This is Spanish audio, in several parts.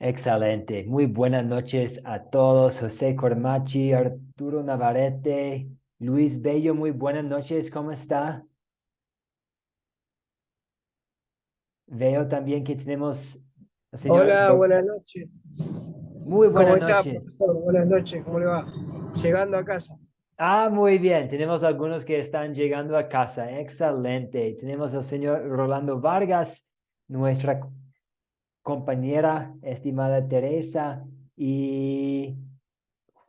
Excelente. Muy buenas noches a todos. José Cormachi, Arturo Navarrete, Luis Bello, muy buenas noches. ¿Cómo está? Veo también que tenemos al señor Hola, buenas noches. Muy ¿Cómo buenas está, noches. profesor? Buenas noches, ¿cómo le va? Llegando a casa. Muy bien. Tenemos algunos que están llegando a casa. Excelente. Tenemos al señor Rolando Vargas, nuestra compañera, estimada Teresa, y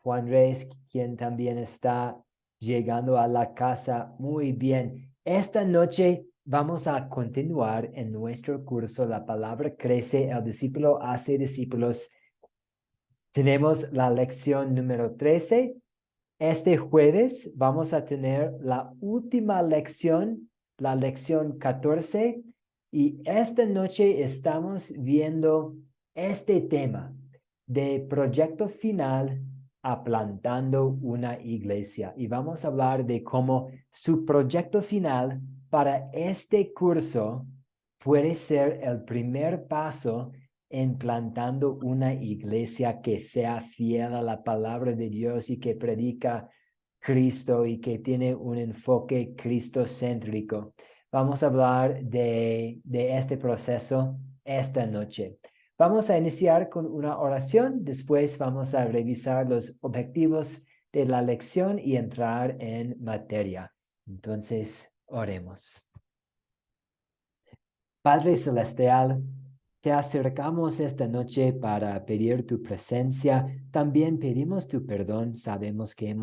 Juan Reyes, quien también está llegando a la casa. Muy bien. Esta noche vamos a continuar en nuestro curso La palabra crece, el discípulo hace discípulos. Tenemos la lección número 13. Este jueves vamos a tener la última lección, la lección 14, y esta noche estamos viendo este tema de proyecto final a plantando una iglesia. Y vamos a hablar de cómo su proyecto final para este curso puede ser el primer paso en plantando una iglesia que sea fiel a la palabra de Dios y que predica Cristo y que tiene un enfoque cristocéntrico. Vamos a hablar de este proceso esta noche. Vamos a iniciar con una oración, después vamos a revisar los objetivos de la lección y entrar en materia. Entonces, oremos. Padre Celestial, te acercamos esta noche para pedir tu presencia. También pedimos tu perdón. Sabemos que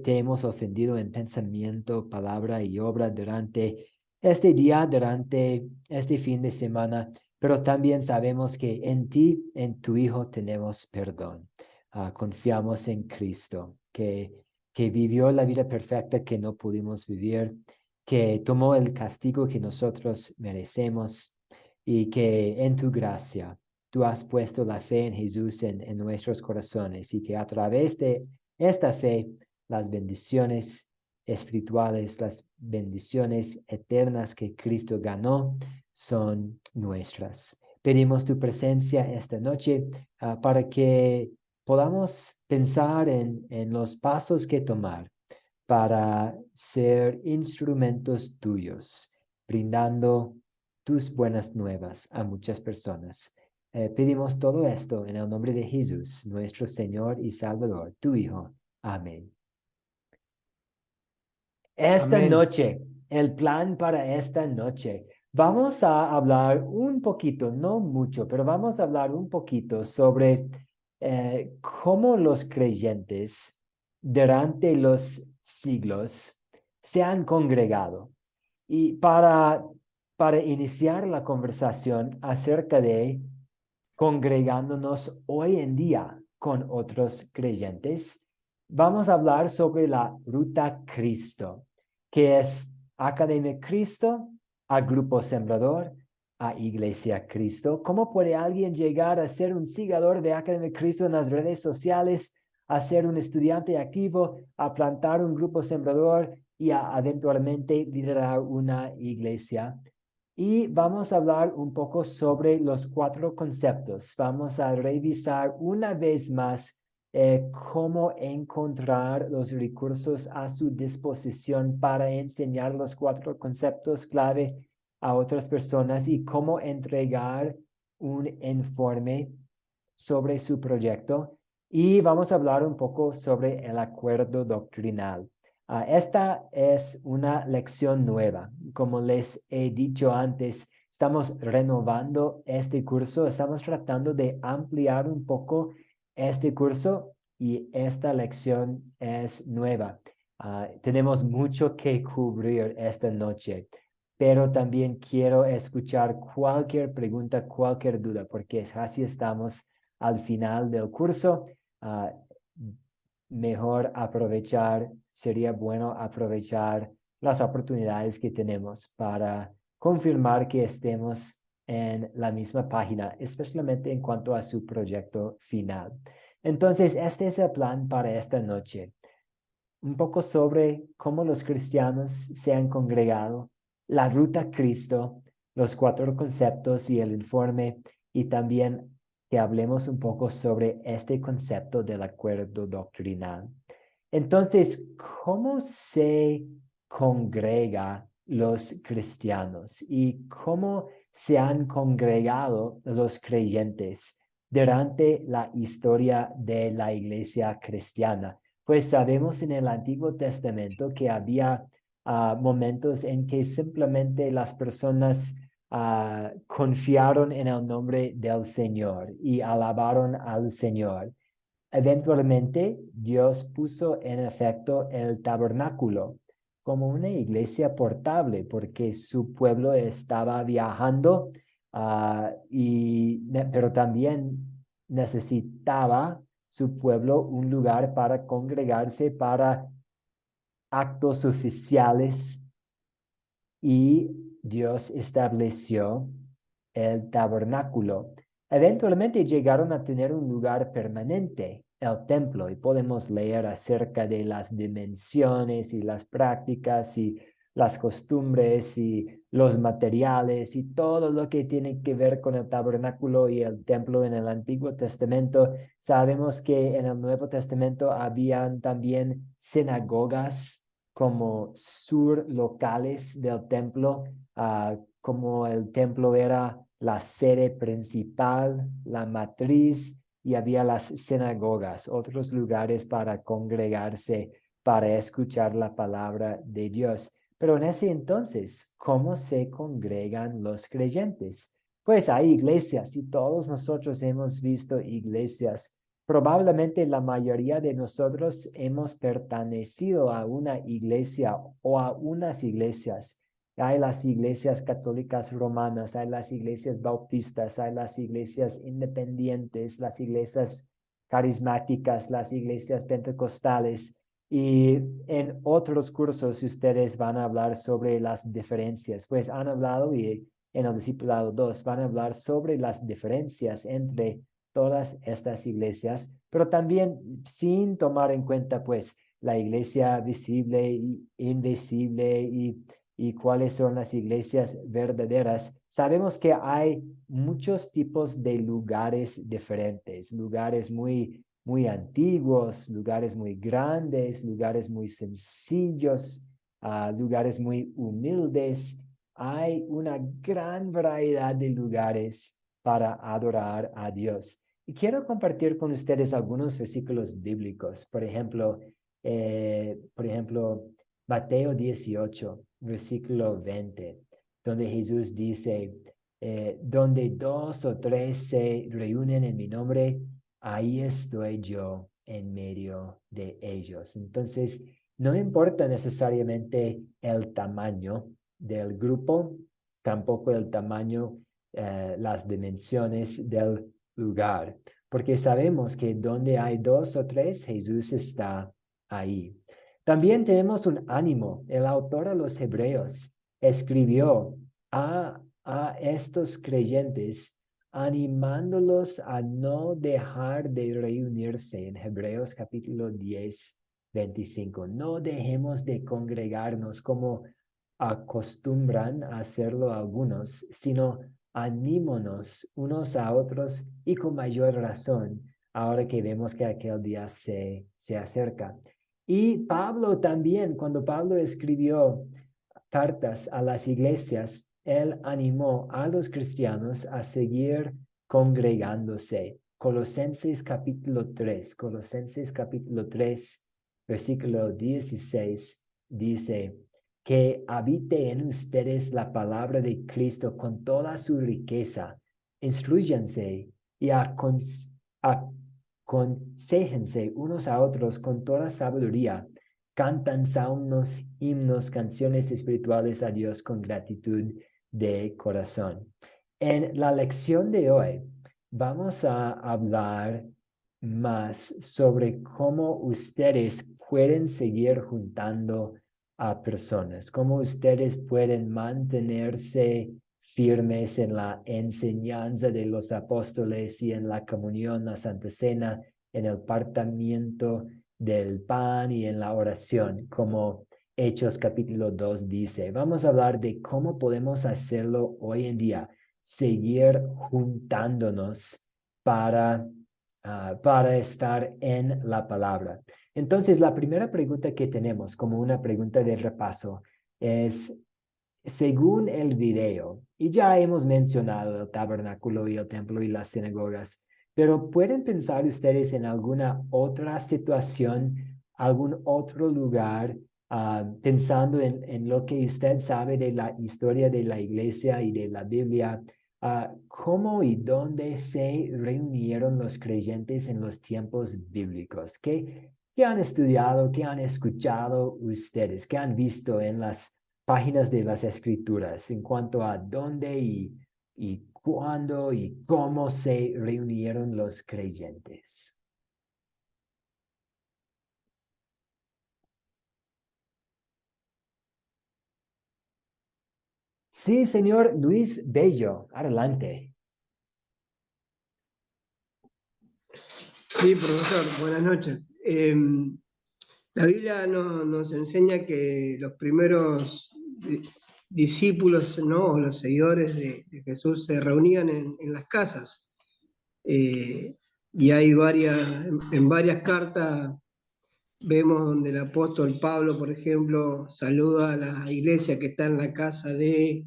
te hemos ofendido en pensamiento, palabra y obra durante este día, durante este fin de semana, pero también sabemos que en ti, en tu Hijo, tenemos perdón. Confiamos en Cristo, que vivió la vida perfecta que no pudimos vivir, que tomó el castigo que nosotros merecemos y que en tu gracia tú has puesto la fe en Jesús en nuestros corazones y que a través de esta fe las bendiciones espirituales, las bendiciones eternas que Cristo ganó son nuestras. Pedimos tu presencia esta noche para que podamos pensar en los pasos que tomar para ser instrumentos tuyos, brindando tus buenas nuevas a muchas personas. Pedimos todo esto en el nombre de Jesús, nuestro Señor y Salvador, tu Hijo. Amén. Esta Amén. noche, el plan para esta noche, vamos a hablar un poquito, no mucho, pero vamos a hablar un poquito sobre cómo los creyentes durante los siglos se han congregado. Y para iniciar la conversación acerca de congregándonos hoy en día con otros creyentes, vamos a hablar sobre la ruta Cristo, que es Academia Cristo, a Grupo Sembrador, a Iglesia Cristo. ¿Cómo puede alguien llegar a ser un seguidor de Academia Cristo en las redes sociales, a ser un estudiante activo, a plantar un grupo sembrador y a eventualmente liderar una iglesia? Y vamos a hablar un poco sobre los 4 conceptos. Vamos a revisar una vez más cómo encontrar los recursos a su disposición para enseñar los 4 conceptos clave a otras personas y cómo entregar un informe sobre su proyecto. Y vamos a hablar un poco sobre el acuerdo doctrinal. Esta es una lección nueva. Como les he dicho antes, estamos renovando este curso, estamos tratando de ampliar un poco este curso y esta lección es nueva. Tenemos mucho que cubrir esta noche, pero también quiero escuchar cualquier pregunta, cualquier duda, porque así estamos al final del curso. Uh, Mejor aprovechar, sería bueno aprovechar las oportunidades que tenemos para confirmar que estemos en la misma página, especialmente en cuanto a su proyecto final. Entonces, este es el plan para esta noche. Un poco sobre cómo los cristianos se han congregado, la ruta a Cristo, los 4 conceptos y el informe, y también que hablemos un poco sobre este concepto del acuerdo doctrinal. Entonces, ¿cómo se congrega los cristianos y cómo se han congregado los creyentes durante la historia de la iglesia cristiana? Pues sabemos en el Antiguo Testamento que había momentos en que simplemente las personas confiaron en el nombre del Señor y alabaron al Señor. Eventualmente, Dios puso en efecto el tabernáculo como una iglesia portable porque su pueblo estaba viajando, pero también necesitaba su pueblo un lugar para congregarse para actos oficiales y Dios estableció el tabernáculo. Eventualmente llegaron a tener un lugar permanente, el templo, y podemos leer acerca de las dimensiones y las prácticas y las costumbres y los materiales y todo lo que tiene que ver con el tabernáculo y el templo en el Antiguo Testamento. Sabemos que en el Nuevo Testamento habían también sinagogas como locales del templo, como el templo era la sede principal, la matriz, y había las sinagogas, otros lugares para congregarse, para escuchar la palabra de Dios. Pero en ese entonces, ¿cómo se congregan los creyentes? Pues hay iglesias y todos nosotros hemos visto iglesias. Probablemente la mayoría de nosotros hemos pertenecido a una iglesia o a unas iglesias. Hay las iglesias católicas romanas, hay las iglesias bautistas, hay las iglesias independientes, las iglesias carismáticas, las iglesias pentecostales. Y en otros cursos ustedes van a hablar sobre las diferencias. Pues han hablado y en el discipulado 2 van a hablar sobre las diferencias entre todas estas iglesias, pero también sin tomar en cuenta pues la iglesia visible y invisible y cuáles son las iglesias verdaderas. Sabemos que hay muchos tipos de lugares diferentes, lugares muy antiguos, lugares muy grandes, lugares muy sencillos, lugares muy humildes. Hay una gran variedad de lugares para adorar a Dios. Y quiero compartir con ustedes algunos versículos bíblicos. Por ejemplo, Mateo 18, versículo 20, donde Jesús dice, donde dos o tres se reúnen en mi nombre, ahí estoy yo en medio de ellos. Entonces, no importa necesariamente el tamaño del grupo, tampoco el tamaño, las dimensiones del lugar, porque sabemos que donde hay dos o tres, Jesús está ahí. También tenemos un ánimo. El autor a los Hebreos escribió a estos creyentes animándolos a no dejar de reunirse en Hebreos capítulo 10, 25. No dejemos de congregarnos como acostumbran a hacerlo algunos, sino anímonos unos a otros y con mayor razón, ahora que vemos que aquel día se acerca. Y Pablo también, cuando Pablo escribió cartas a las iglesias, él animó a los cristianos a seguir congregándose. Colosenses capítulo 3, versículo 16 dice, que habite en ustedes la palabra de Cristo con toda su riqueza. Instruyanse y aconséjense unos a otros con toda sabiduría. Cantan salmos, himnos, canciones espirituales a Dios con gratitud de corazón. En la lección de hoy vamos a hablar más sobre cómo ustedes pueden seguir juntando a personas, cómo ustedes pueden mantenerse firmes en la enseñanza de los apóstoles y en la comunión, la Santa Cena, en el partimiento del pan y en la oración, como Hechos capítulo 2 dice. Vamos a hablar de cómo podemos hacerlo hoy en día, seguir juntándonos para estar en la palabra. Entonces, la primera pregunta que tenemos como una pregunta de repaso es, según el video, y ya hemos mencionado el tabernáculo y el templo y las sinagogas, pero ¿pueden pensar ustedes en alguna otra situación, algún otro lugar, pensando en lo que usted sabe de la historia de la iglesia y de la Biblia? ¿Cómo y dónde se reunieron los creyentes en los tiempos bíblicos? ¿Qué han estudiado, qué han escuchado ustedes, qué han visto en las páginas de las escrituras en cuanto a dónde y cuándo y cómo se reunieron los creyentes? Sí, señor Luis Bello, adelante. Sí, profesor, buenas noches. La Biblia nos enseña que los primeros discípulos, ¿no? O los seguidores de Jesús se reunían en las casas. Eh, y hay en varias cartas vemos donde el apóstol Pablo, por ejemplo, saluda a la iglesia que está en la casa de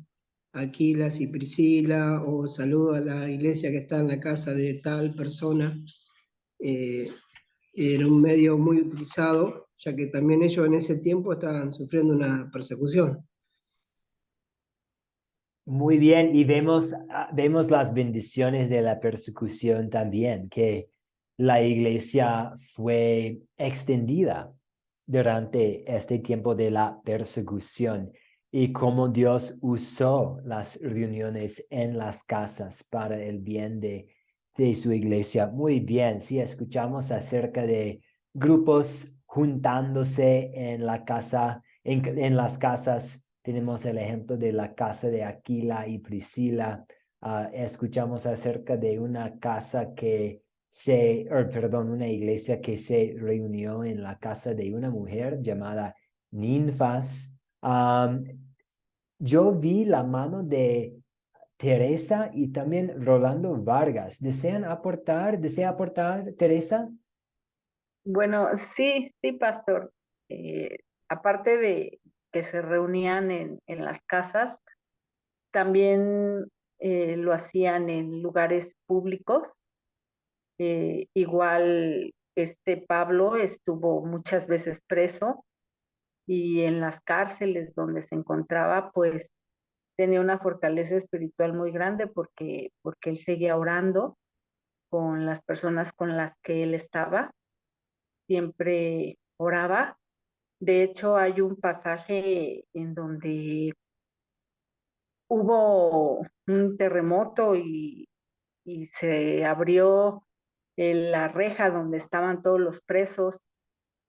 Aquilas y Priscila, o saluda a la iglesia que está en la casa de tal persona. Eh, Era un medio muy utilizado, ya que también ellos en ese tiempo estaban sufriendo una persecución. Muy bien, y vemos las bendiciones de la persecución también, que la iglesia fue extendida durante este tiempo de la persecución y cómo Dios usó las reuniones en las casas para el bien de su iglesia. Muy bien, sí, escuchamos acerca de grupos juntándose en la casa, en las casas. Tenemos el ejemplo de la casa de Aquila y Priscila. Escuchamos acerca de una casa perdón, una iglesia que se reunió en la casa de una mujer llamada Ninfas. Yo vi la mano de Teresa y también Rolando Vargas. ¿Desea aportar, Teresa? Bueno, sí, sí, pastor. Aparte de que se reunían en las casas, también lo hacían en lugares públicos. Igual este Pablo estuvo muchas veces preso y en las cárceles donde se encontraba, pues tenía una fortaleza espiritual muy grande porque él seguía orando con las personas con las que él estaba, siempre oraba. De hecho, hay un pasaje en donde hubo un terremoto y se abrió la reja donde estaban todos los presos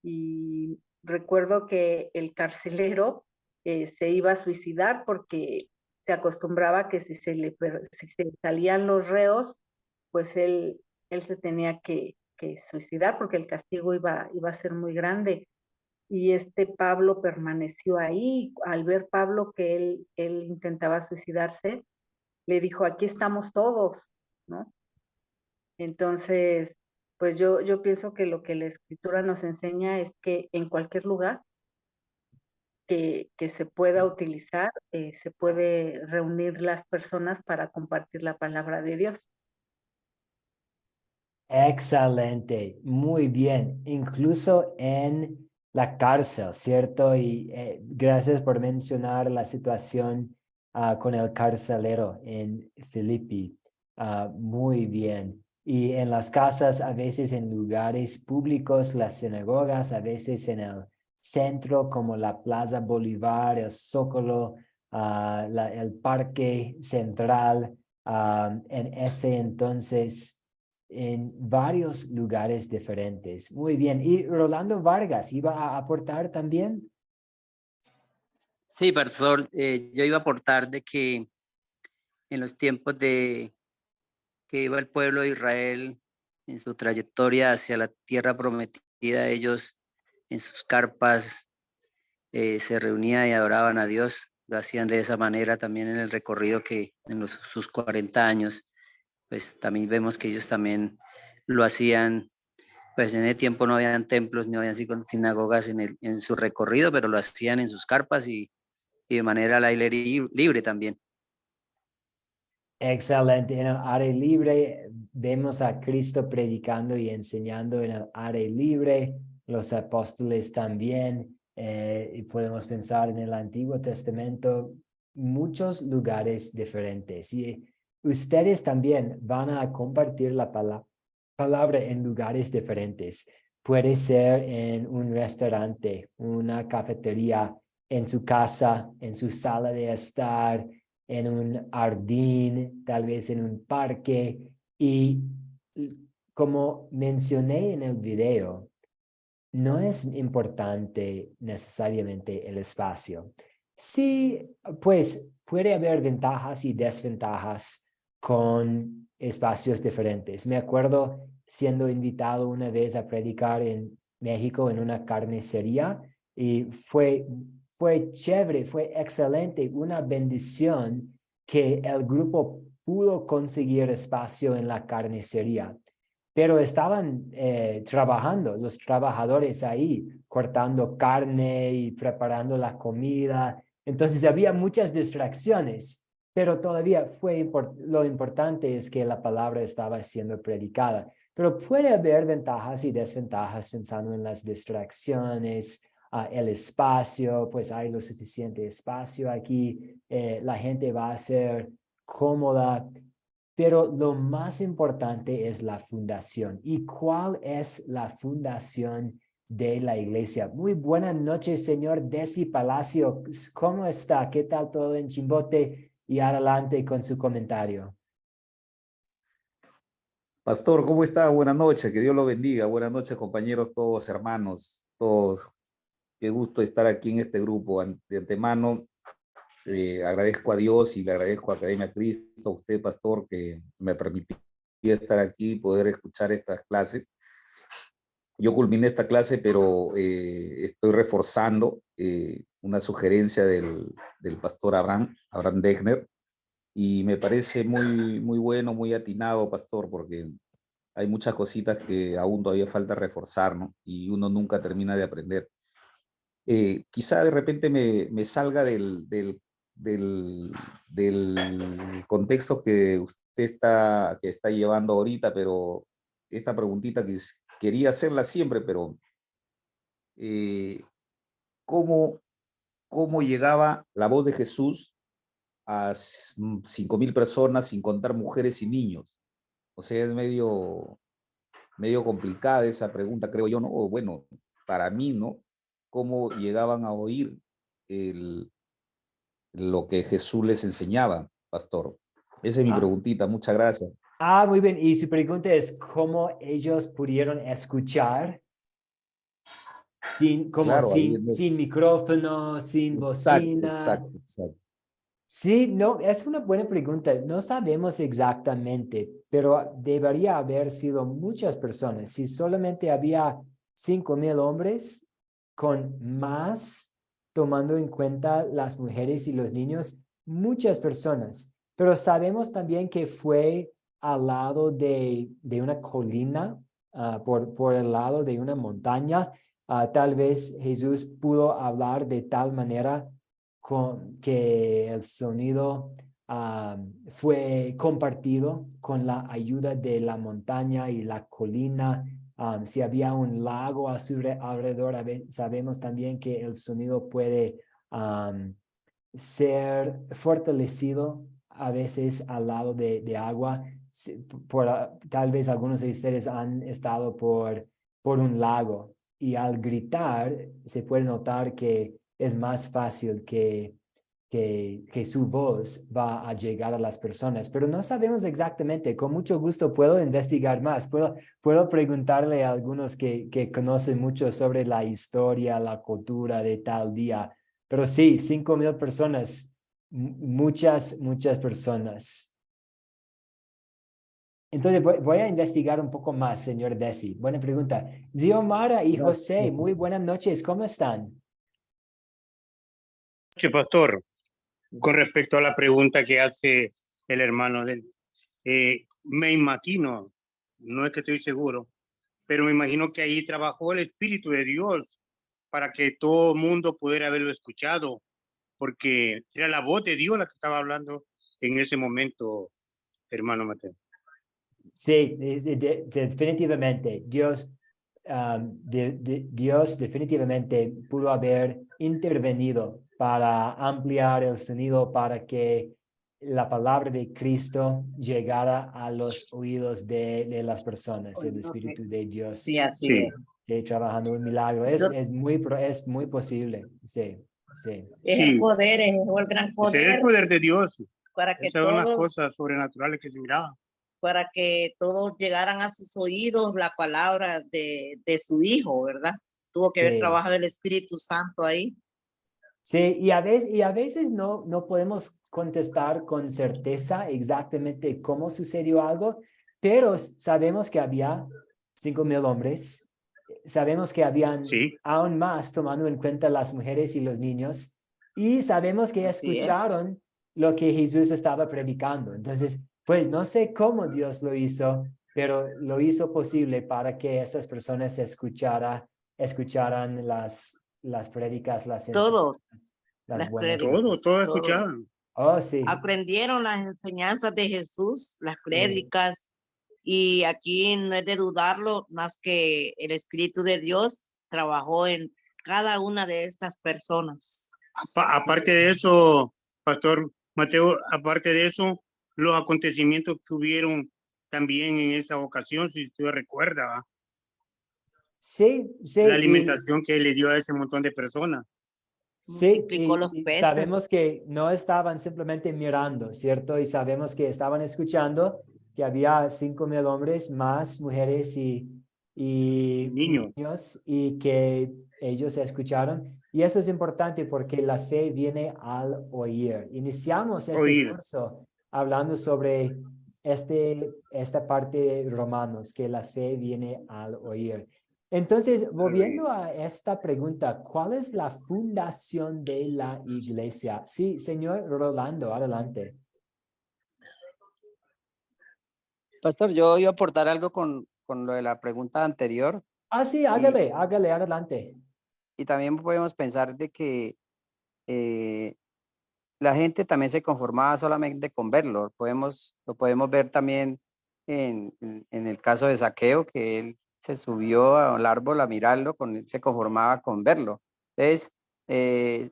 y recuerdo que el carcelero se iba a suicidar porque se acostumbraba que si se salían los reos, pues él se tenía que suicidar porque el castigo iba a ser muy grande. Y este Pablo permaneció ahí. Al ver Pablo que él intentaba suicidarse, le dijo, aquí estamos todos, ¿no? Entonces, pues yo pienso que lo que la escritura nos enseña es que en cualquier lugar que se pueda utilizar, se puede reunir las personas para compartir la palabra de Dios. Excelente, muy bien, incluso en la cárcel, ¿cierto? Y gracias por mencionar la situación con el carcelero en Filipi. Muy bien. Y en las casas, a veces en lugares públicos, las sinagogas, a veces en el centro como la Plaza Bolívar, el Zócalo, el Parque Central, en ese entonces en varios lugares diferentes. Muy bien. ¿Y Rolando Vargas iba a aportar también? Sí, pastor, yo iba a aportar de que en los tiempos de que iba el pueblo de Israel en su trayectoria hacia la tierra prometida, ellos en sus carpas se reunían y adoraban a Dios. Lo hacían de esa manera también en el recorrido que sus 40 años. pues también vemos que ellos también lo hacían. Pues en ese tiempo no habían templos, no habían sinagogas en su recorrido, pero lo hacían en sus carpas y de manera al aire libre también. Excelente. En el aire libre vemos a Cristo predicando y enseñando en el aire libre, los apóstoles también, y podemos pensar en el Antiguo Testamento, muchos lugares diferentes. Y ustedes también van a compartir la palabra en lugares diferentes. Puede ser en un restaurante, una cafetería, en su casa, en su sala de estar, en un jardín, tal vez en un parque. Y como mencioné en el video, no es importante necesariamente el espacio. Sí, pues puede haber ventajas y desventajas con espacios diferentes. Me acuerdo siendo invitado una vez a predicar en México en una carnicería y fue chévere, fue excelente, una bendición que el grupo pudo conseguir espacio en la carnicería. Pero estaban trabajando, los trabajadores ahí, cortando carne y preparando la comida. Entonces había muchas distracciones, pero todavía lo importante es que la palabra estaba siendo predicada. Pero puede haber ventajas y desventajas pensando en las distracciones, el espacio, pues hay lo suficiente espacio aquí, la gente va a ser cómoda. Pero lo más importante es la fundación. ¿Y cuál es la fundación de la iglesia? Muy buenas noches, señor Desi Palacio. ¿Cómo está? ¿Qué tal todo en Chimbote? Y adelante con su comentario. Pastor, ¿cómo está? Buenas noches, que Dios lo bendiga. Buenas noches, compañeros, todos hermanos, todos. Qué gusto estar aquí en este grupo. De antemano, agradezco a Dios y le agradezco a Academia Cristo, a usted, pastor, que me permitió estar aquí y poder escuchar estas clases. Yo culminé esta clase, pero estoy reforzando una sugerencia del pastor Abraham Degner, y me parece muy bueno, muy atinado, pastor, porque hay muchas cositas que aún todavía falta reforzar, ¿no? Y uno nunca termina de aprender. Quizá de repente me salga del contexto que usted está llevando ahorita, pero esta preguntita que quería hacerla siempre, pero ¿cómo llegaba la voz de Jesús a 5.000 personas sin contar mujeres y niños? O sea, es medio complicada esa pregunta, creo yo, ¿no? O bueno, para mí, ¿no? ¿Cómo llegaban a oír lo que Jesús les enseñaba, pastor? Esa es mi preguntita, muchas gracias. Muy bien. Y su pregunta es, ¿cómo ellos pudieron escuchar sin micrófono, sin bocina? Exacto. Sí, no, es una buena pregunta. No sabemos exactamente, pero debería haber sido muchas personas. Si solamente había 5,000 hombres, con más, tomando en cuenta las mujeres y los niños, muchas personas. Pero sabemos también que fue al lado de una colina, por el lado de una montaña. Tal vez Jesús pudo hablar de tal manera que el sonido fue compartido con la ayuda de la montaña y la colina. Si había un lago a su alrededor, sabemos también que el sonido puede ser fortalecido a veces al lado de agua. Tal vez algunos de ustedes han estado por un lago y al gritar se puede notar que es más fácil que su voz va a llegar a las personas, pero no sabemos exactamente. Con mucho gusto puedo investigar más, puedo preguntarle a algunos que conocen mucho sobre la historia, la cultura de tal día, pero sí, 5,000 personas, muchas personas. Entonces voy a investigar un poco más, señor Desi. Buena pregunta. Xiomara y José, muy buenas noches, ¿cómo están? Pastor, con respecto a la pregunta que hace el hermano del Me imagino, no es que estoy seguro, pero me imagino que ahí trabajó el Espíritu de Dios para que todo el mundo pudiera haberlo escuchado, porque era la voz de Dios la que estaba hablando en ese momento, hermano Mateo. Sí, definitivamente. Dios, Dios definitivamente pudo haber intervenido para ampliar el sonido para que la palabra de Cristo llegara a los oídos de las personas. El Espíritu de Dios Sí, así Sí, es. trabajando un milagro. Es muy posible. Sí, sí. Es sí, el poder, es el gran ese era el poder poder de Dios. para que Esas son las todos, cosas sobrenaturales que se miraban. para que todos llegaran a sus oídos la palabra de su hijo, ¿verdad? Tuvo que haber Sí. trabajado el Espíritu Santo ahí. Sí, y a veces no podemos contestar con certeza exactamente cómo sucedió algo, pero sabemos que había 5,000 hombres, sabemos que habían Sí, aún más tomando en cuenta las mujeres y los niños, y sabemos que Así es. escucharon lo que Jesús estaba predicando. Entonces, pues no sé cómo Dios lo hizo, pero lo hizo posible para que estas personas escucharan las prédicas, las Todos, enseñanzas, las las buenas prédicas, nuevas. todos todo. escuchaban. Oh, sí, Aprendieron las enseñanzas de Jesús, las prédicas, y aquí no es de dudarlo, más que el Espíritu de Dios trabajó en cada una de estas personas. Aparte de eso, Pastor Mateo, aparte de eso, los acontecimientos que hubieron también en esa ocasión, si usted recuerda, ¿va? sí, sí, La alimentación que le dio a ese montón de personas. sí, Multiplicó los y peces. sabemos que no estaban simplemente mirando, ¿cierto? Y sabemos que estaban escuchando, que había 5,000 hombres, más mujeres y Niños. niños, y que ellos escucharon. Y eso es importante porque la fe viene al oír. Iniciamos este Oír. curso hablando sobre esta parte de Romanos, que la fe viene al oír. Entonces, volviendo a esta pregunta, ¿cuál es la fundación de la iglesia? Sí, señor Rolando, adelante. Pastor, yo iba a aportar algo con lo de la pregunta anterior Ah, sí, hágale, adelante. y también podemos pensar de que la gente también se conformaba solamente con verlo. Lo podemos ver también en el caso de Zaqueo, que él se subió al árbol a mirarlo, se conformaba con verlo. Entonces,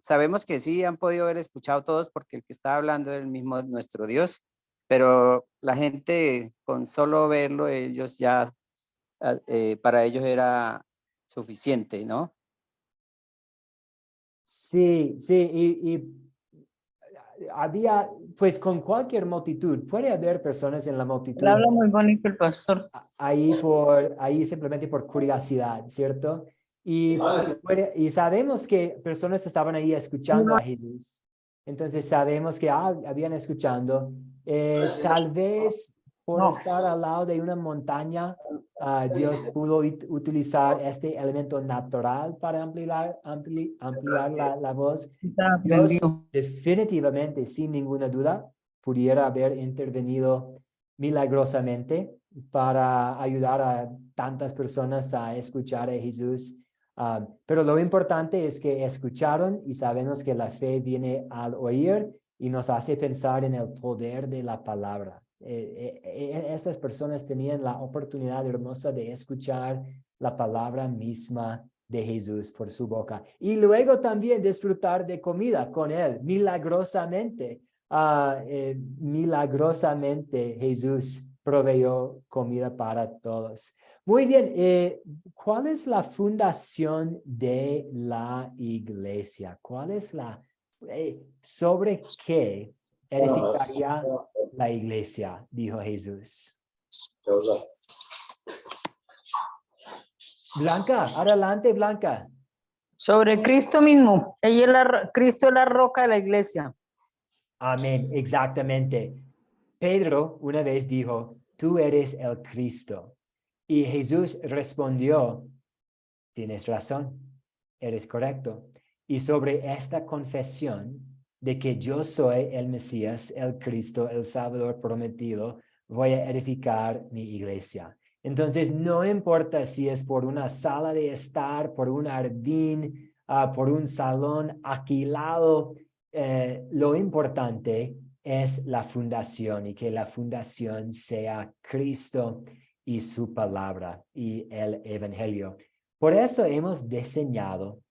sabemos que sí han podido haber escuchado todos porque el que está hablando es el mismo nuestro Dios, pero la gente con solo verlo, ellos ya, para ellos era suficiente, ¿no? Sí, y había, pues con cualquier multitud, puede haber personas en la multitud Él habla muy bonito el pastor. ahí simplemente por curiosidad, ¿cierto? Y sabemos que personas estaban ahí escuchando a Jesús. Entonces sabemos que habían escuchando. Tal vez por No. estar al lado de una montaña, Dios pudo utilizar este elemento natural para ampliar la voz. Dios definitivamente, sin ninguna duda, pudiera haber intervenido milagrosamente para ayudar a tantas personas a escuchar a Jesús. Pero lo importante es que escucharon y sabemos que la fe viene al oír y nos hace pensar en el poder de la palabra. Estas personas tenían la oportunidad hermosa de escuchar la palabra misma de Jesús por su boca y luego también disfrutar de comida con él milagrosamente. Milagrosamente Jesús proveyó comida para todos. Muy bien, ¿cuál es la fundación de la iglesia? ¿Cuál es sobre qué edificaría la iglesia? Dijo Jesús. Blanca, adelante, Blanca. Sobre Cristo mismo. Cristo es la roca de la iglesia. Amén, exactamente. Pedro una vez dijo, tú eres el Cristo. Y Jesús respondió, tienes razón, eres correcto. Y sobre esta confesión de que yo soy el Mesías, el Cristo, el Salvador prometido, voy a edificar mi iglesia. Entonces, no importa si es por una sala de estar, por un jardín, por un salón alquilado, lo importante es la fundación y que la fundación sea Cristo y su palabra y el evangelio. Por eso hemos diseñado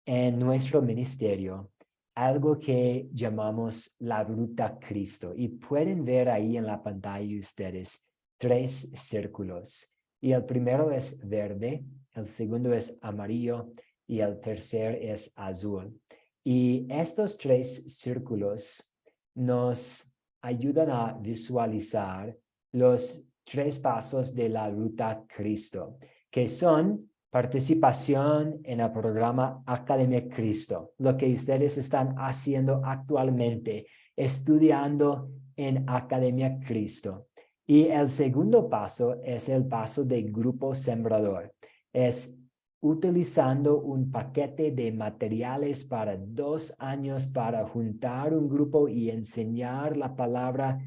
en nuestro ministerio algo que llamamos la ruta Cristo. Y pueden ver ahí en la pantalla ustedes 3 círculos. Y el primero es verde, el segundo es amarillo y el tercer es azul. Y estos 3 círculos nos ayudan a visualizar los 3 pasos de la ruta Cristo, que son participación en el programa Academia Cristo, lo que ustedes están haciendo actualmente, estudiando en Academia Cristo. Y el segundo paso es el paso de grupo sembrador. Es utilizando un paquete de materiales para 2 años para juntar un grupo y enseñar la palabra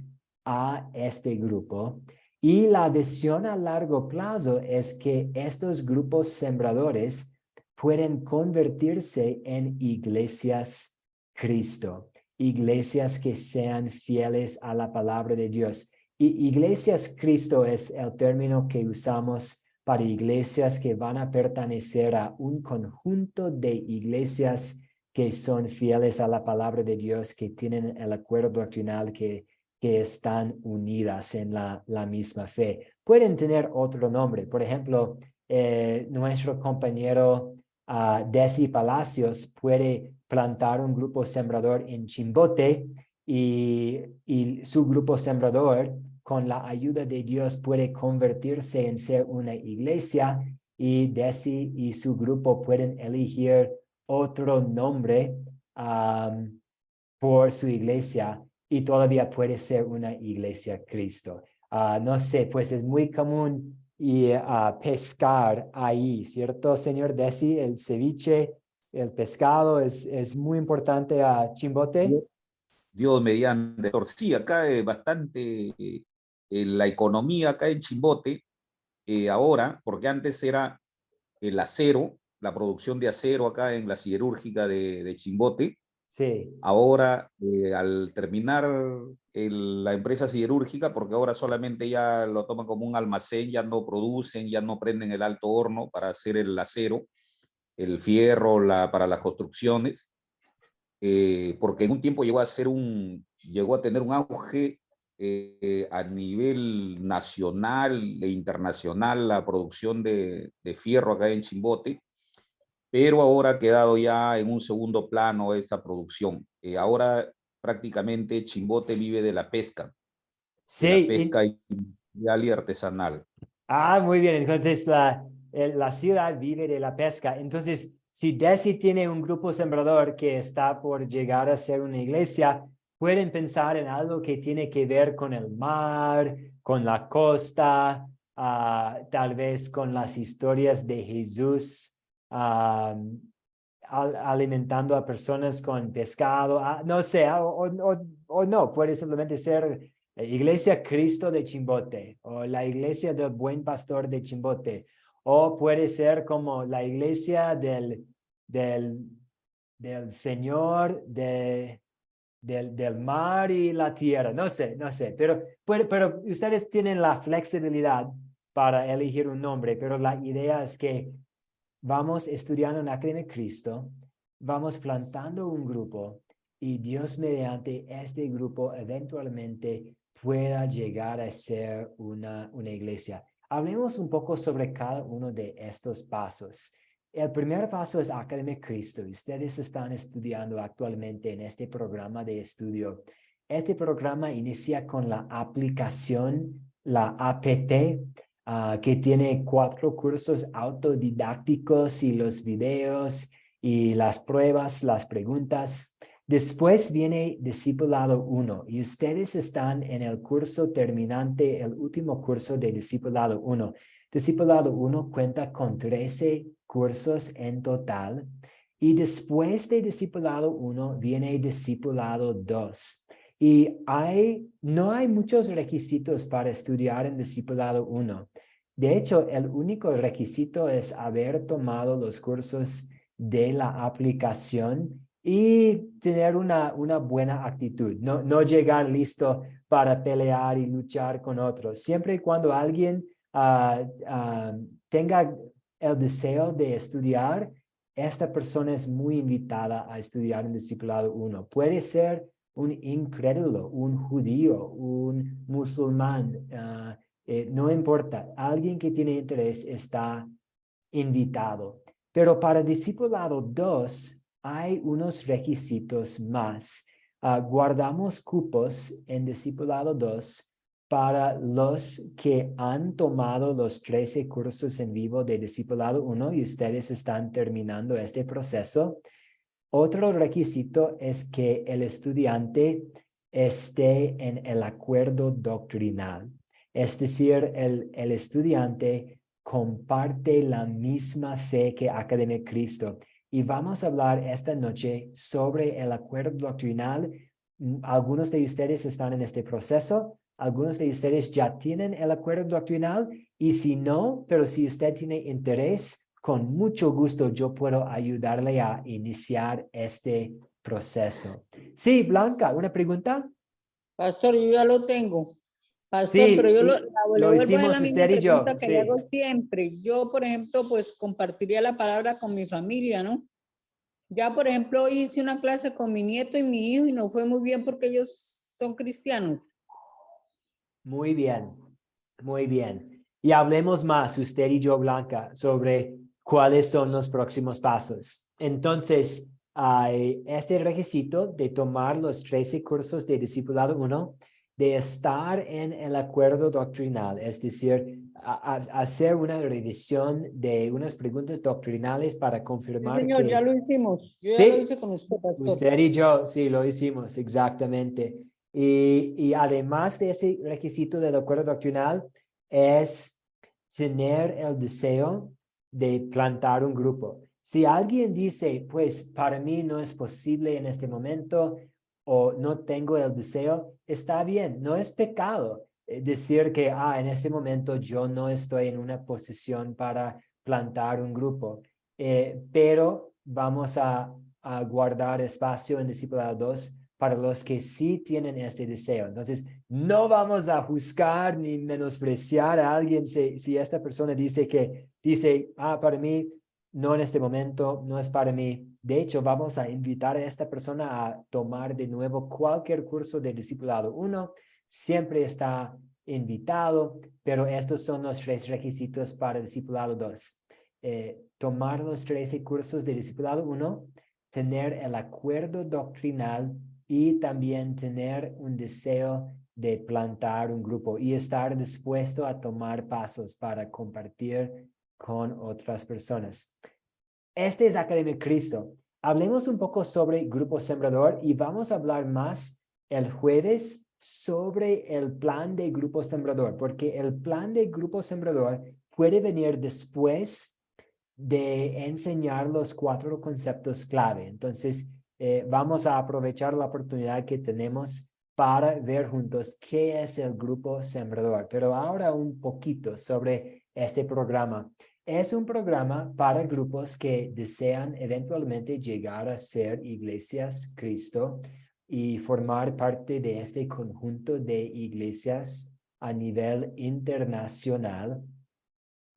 a este grupo. Y la visión a largo plazo es que estos grupos sembradores pueden convertirse en iglesias Cristo, iglesias que sean fieles a la palabra de Dios. Y iglesias Cristo es el término que usamos para iglesias que van a pertenecer a un conjunto de iglesias que son fieles a la palabra de Dios, que tienen el acuerdo doctrinal, que están unidas en la misma fe. Pueden tener otro nombre. Por ejemplo, nuestro compañero Desi Palacios puede plantar un grupo sembrador en Chimbote y su grupo sembrador, con la ayuda de Dios, puede convertirse en ser una iglesia, y Desi y su grupo pueden elegir otro nombre por su iglesia y todavía puede ser una iglesia Cristo. No sé, pues es muy común pescar ahí, ¿cierto, señor Desi? El ceviche, el pescado es muy importante a Chimbote. Dios mediante. Sí, acá es bastante la economía acá en Chimbote, ahora, porque antes era el acero, la producción de acero acá en la siderúrgica de Chimbote. Sí. Ahora, al terminar la empresa siderúrgica, porque ahora solamente ya lo toman como un almacén, ya no producen, ya no prenden el alto horno para hacer el acero, el fierro para las construcciones, porque en un tiempo llegó a tener un auge a nivel nacional e internacional la producción de fierro acá en Chimbote, pero ahora ha quedado ya en un segundo plano esta producción. Ahora prácticamente Chimbote vive de la pesca Sí. industrial y artesanal. Muy bien. Entonces la ciudad vive de la pesca. Entonces, si Desi tiene un grupo sembrador que está por llegar a ser una iglesia, pueden pensar en algo que tiene que ver con el mar, con la costa, tal vez con las historias de Jesús alimentando a personas con pescado. No sé, o no, puede simplemente ser Iglesia Cristo de Chimbote o la Iglesia del Buen Pastor de Chimbote, o puede ser como la Iglesia del Señor del mar y la tierra. No sé, pero ustedes tienen la flexibilidad para elegir un nombre, pero la idea es que vamos estudiando en la Academia Cristo, vamos plantando un grupo, y Dios mediante este grupo eventualmente pueda llegar a ser una iglesia. Hablemos un poco sobre cada uno de estos pasos. El primer paso es Academia Cristo. Ustedes están estudiando actualmente en este programa de estudio. Este programa inicia con la aplicación, la APT, que tiene 4 cursos autodidácticos y los videos y las pruebas, las preguntas. Después viene Discipulado 1 y ustedes están en el curso terminante, el último curso de Discipulado 1. Discipulado 1 cuenta con 13 cursos en total, y después de Discipulado 1 viene Discipulado 2. Y no hay muchos requisitos para estudiar en Discipulado 1. De hecho, el único requisito es haber tomado los cursos de la aplicación y tener una buena actitud. No llegar listo para pelear y luchar con otros. Siempre y cuando alguien tenga el deseo de estudiar, esta persona es muy invitada a estudiar en Discipulado 1. Puede ser un incrédulo, un judío, un musulmán, no importa. Alguien que tiene interés está invitado. Pero para Discipulado 2 hay unos requisitos más. Guardamos cupos en Discipulado 2 para los que han tomado los 13 cursos en vivo de Discipulado 1 y ustedes están terminando este proceso. Otro requisito es que el estudiante esté en el acuerdo doctrinal. Es decir, el estudiante comparte la misma fe que Academia Cristo. Y vamos a hablar esta noche sobre el acuerdo doctrinal. Algunos de ustedes están en este proceso. Algunos de ustedes ya tienen el acuerdo doctrinal. Y si no, pero si usted tiene interés, con mucho gusto yo puedo ayudarle a iniciar este proceso. Sí, Blanca, ¿una pregunta? Pastor, yo ya lo tengo. Pastor, Sí, pero yo le lo vuelvo a hacer hicimos la misma usted y yo, pregunta que sí. le hago siempre. Yo, por ejemplo, pues compartiría la palabra con mi familia, ¿no? Ya, por ejemplo, hoy hice una clase con mi nieto y mi hijo y no fue muy bien porque ellos son cristianos. Muy bien, muy bien. Y hablemos más, usted y yo, Blanca, sobre cuáles son los próximos pasos. Entonces, hay este requisito de tomar los 13 cursos de Discipulado 1, de estar en el acuerdo doctrinal, es decir, hacer una revisión de unas preguntas doctrinales para Sí, confirmar señor, que... ya lo hicimos. Yo ya lo Sí, hice con usted, pastor. usted y yo, sí, lo hicimos, exactamente. Y además de ese requisito del acuerdo doctrinal, es tener el deseo de plantar un grupo. Si alguien dice, pues para mí no es posible en este momento o no tengo el deseo, está bien, no es pecado decir que en este momento yo no estoy en una posición para plantar un grupo, pero vamos a guardar espacio en Discipulado 2 para los que sí tienen este deseo. Entonces, no vamos a juzgar ni menospreciar a alguien si esta persona dice, para mí, no en este momento, no es para mí. De hecho, vamos a invitar a esta persona a tomar de nuevo cualquier curso de Discipulado 1. Siempre está invitado, pero estos son los 3 requisitos para Discipulado 2. Tomar los 13 cursos de Discipulado 1, tener el acuerdo doctrinal y también tener un deseo de plantar un grupo y estar dispuesto a tomar pasos para compartir con otras personas. Este es Academia Cristo. Hablemos un poco sobre Grupo Sembrador y vamos a hablar más el jueves sobre el plan de Grupo Sembrador, porque el plan de Grupo Sembrador puede venir después de enseñar los 4 conceptos clave. Entonces, vamos a aprovechar la oportunidad que tenemos para ver juntos qué es el Grupo Sembrador. Pero ahora un poquito sobre este programa. Es un programa para grupos que desean eventualmente llegar a ser Iglesias Cristo y formar parte de este conjunto de iglesias a nivel internacional.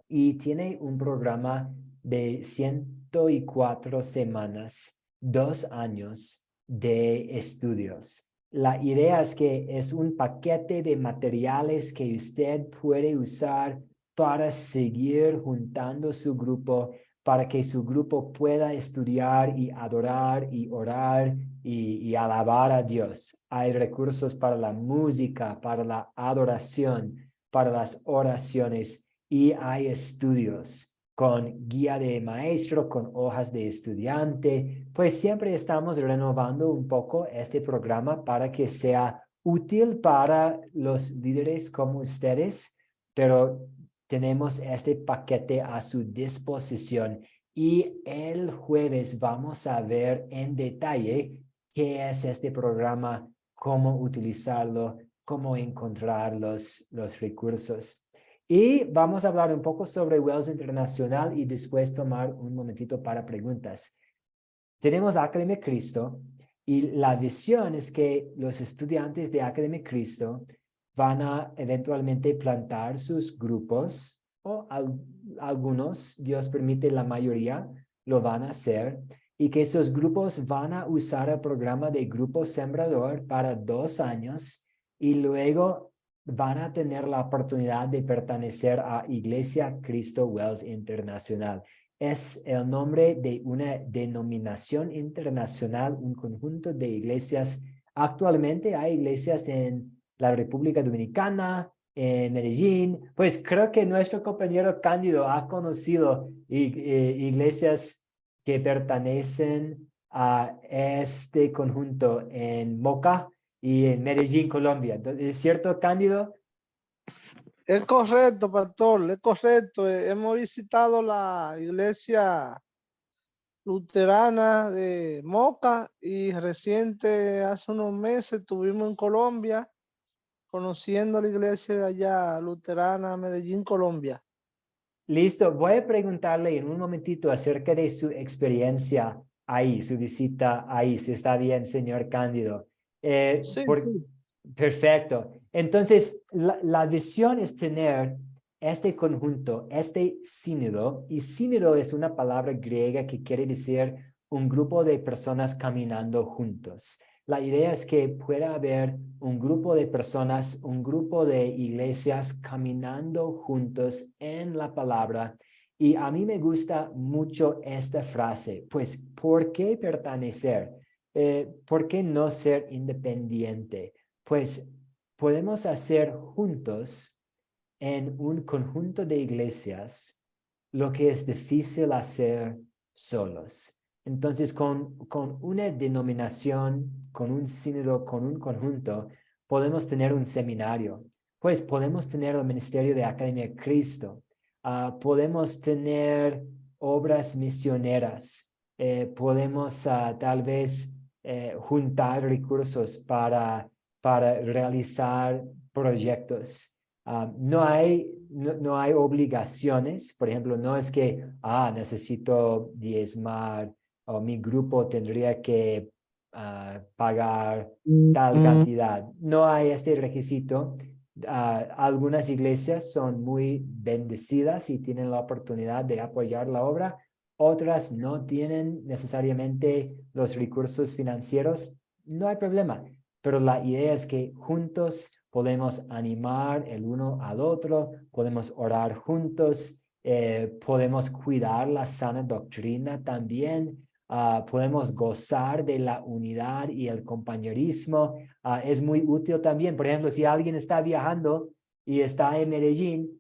Y tiene un programa de 104 semanas, 2 años de estudios. La idea es que es un paquete de materiales que usted puede usar para seguir juntando su grupo, para que su grupo pueda estudiar y adorar y orar y alabar a Dios. Hay recursos para la música, para la adoración, para las oraciones y hay estudios con guía de maestro, con hojas de estudiante. Pues siempre estamos renovando un poco este programa para que sea útil para los líderes como ustedes, pero tenemos este paquete a su disposición y el jueves vamos a ver en detalle qué es este programa, cómo utilizarlo, cómo encontrar los recursos. Y vamos a hablar un poco sobre WELS Internacional y después tomar un momentito para preguntas. Tenemos Academia Cristo y la visión es que los estudiantes de Academia Cristo van a eventualmente plantar sus grupos o algunos, Dios permite la mayoría, lo van a hacer y que esos grupos van a usar el programa de Grupo Sembrador para 2 años y luego van a tener la oportunidad de pertenecer a Iglesia Cristo WELS Internacional. Es el nombre de una denominación internacional, un conjunto de iglesias. Actualmente hay iglesias en la República Dominicana, en Medellín. Pues creo que nuestro compañero Cándido ha conocido iglesias que pertenecen a este conjunto en Moca y en Medellín, Colombia. ¿Es cierto, Cándido? Es correcto, pastor, es correcto. Hemos visitado la iglesia luterana de Moca y reciente, hace unos meses, estuvimos en Colombia conociendo la iglesia de allá, luterana, Medellín, Colombia. Listo, voy a preguntarle en un momentito acerca de su experiencia ahí, su visita ahí, si está bien, señor Cándido. Sí, sí. Perfecto. Entonces, la visión es tener este conjunto, este sínodo, y sínodo es una palabra griega que quiere decir un grupo de personas caminando juntos. La idea es que pueda haber un grupo de personas, un grupo de iglesias caminando juntos en la palabra. Y a mí me gusta mucho esta frase, pues, ¿por qué pertenecer? ¿Por qué no ser independiente? Pues podemos hacer juntos en un conjunto de iglesias lo que es difícil hacer solos. Entonces, con una denominación, con un sínodo, con un conjunto, podemos tener un seminario, pues podemos tener el Ministerio de Academia Cristo, podemos tener obras misioneras, podemos tal vez juntar recursos para realizar proyectos. No hay obligaciones, por ejemplo, no es que necesito diezmar o mi grupo tendría que pagar tal cantidad. No hay este requisito. Algunas iglesias son muy bendecidas y tienen la oportunidad de apoyar la obra. Otras no tienen necesariamente los recursos financieros. No hay problema, pero la idea es que juntos podemos animar el uno al otro, podemos orar juntos, podemos cuidar la sana doctrina también, podemos gozar de la unidad y el compañerismo. Es muy útil también, por ejemplo, si alguien está viajando y está en Medellín,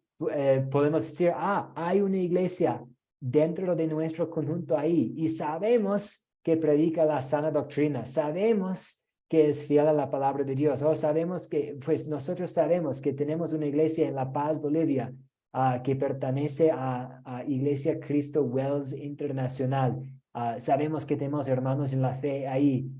podemos decir, hay una iglesia dentro de nuestro conjunto ahí y sabemos que predica la sana doctrina, sabemos que es fiel a la palabra de Dios. Sabemos que, pues nosotros sabemos que tenemos una iglesia en La Paz, Bolivia, que pertenece a Iglesia Cristo WELS Internacional. Sabemos que tenemos hermanos en la fe ahí.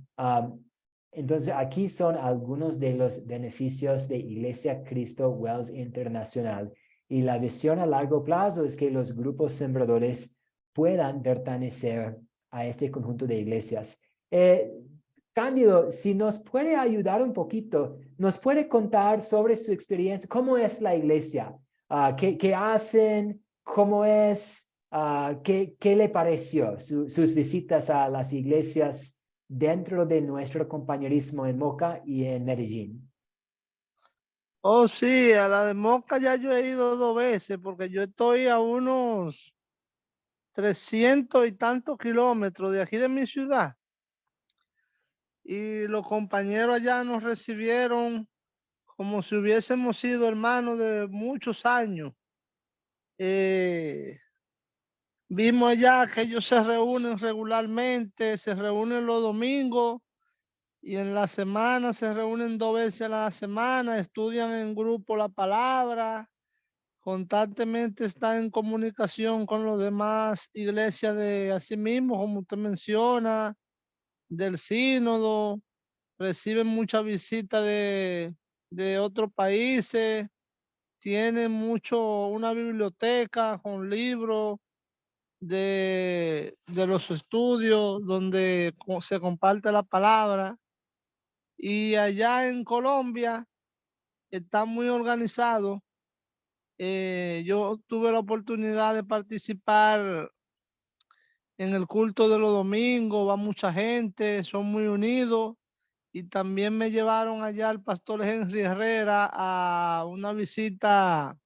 Entonces, aquí son algunos de los beneficios de Iglesia Cristo WELS Internacional. Y la visión a largo plazo es que los grupos sembradores puedan pertenecer a este conjunto de iglesias. Cándido, si nos puede ayudar un poquito, nos puede contar sobre su experiencia, cómo es la iglesia, qué hacen, cómo es, qué le pareció sus visitas a las iglesias dentro de nuestro compañerismo en Moca y en Medellín. Oh, sí, a la de Moca ya yo he ido 2 veces porque yo estoy a unos 300 y tantos kilómetros de aquí de mi ciudad. Y los compañeros allá nos recibieron como si hubiésemos sido hermanos de muchos años. Vimos allá que ellos se reúnen regularmente, se reúnen los domingos y en la semana se reúnen 2 veces a la semana, estudian en grupo la palabra, constantemente están en comunicación con los demás iglesias de así mismo, como usted menciona, del sínodo. reciben mucha visita de otros países, tienen una biblioteca con libros de los estudios donde se comparte la palabra. Y allá en Colombia está muy organizado. Yo tuve la oportunidad de participar en el culto de los domingos, va mucha gente, son muy unidos. Y también me llevaron allá al pastor Henry Herrera a una visita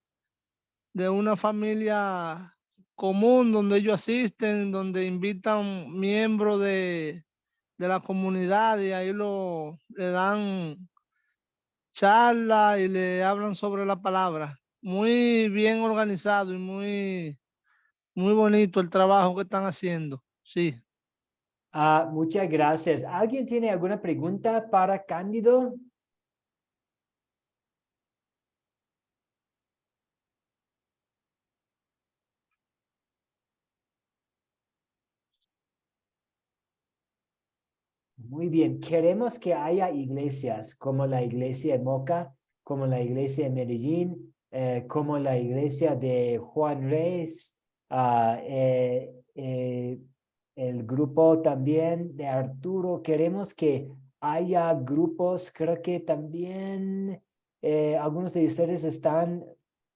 de una familia común donde ellos asisten, donde invitan miembros de la comunidad y ahí le dan charla y le hablan sobre la palabra. Muy bien organizado y muy bonito el trabajo que están haciendo. Sí. Muchas gracias. ¿Alguien tiene alguna pregunta para Cándido? Muy bien. Queremos que haya iglesias como la iglesia de Moca, como la iglesia de Medellín, como la iglesia de Juan Reyes, el grupo también de Arturo. Queremos que haya grupos. Creo que también algunos de ustedes están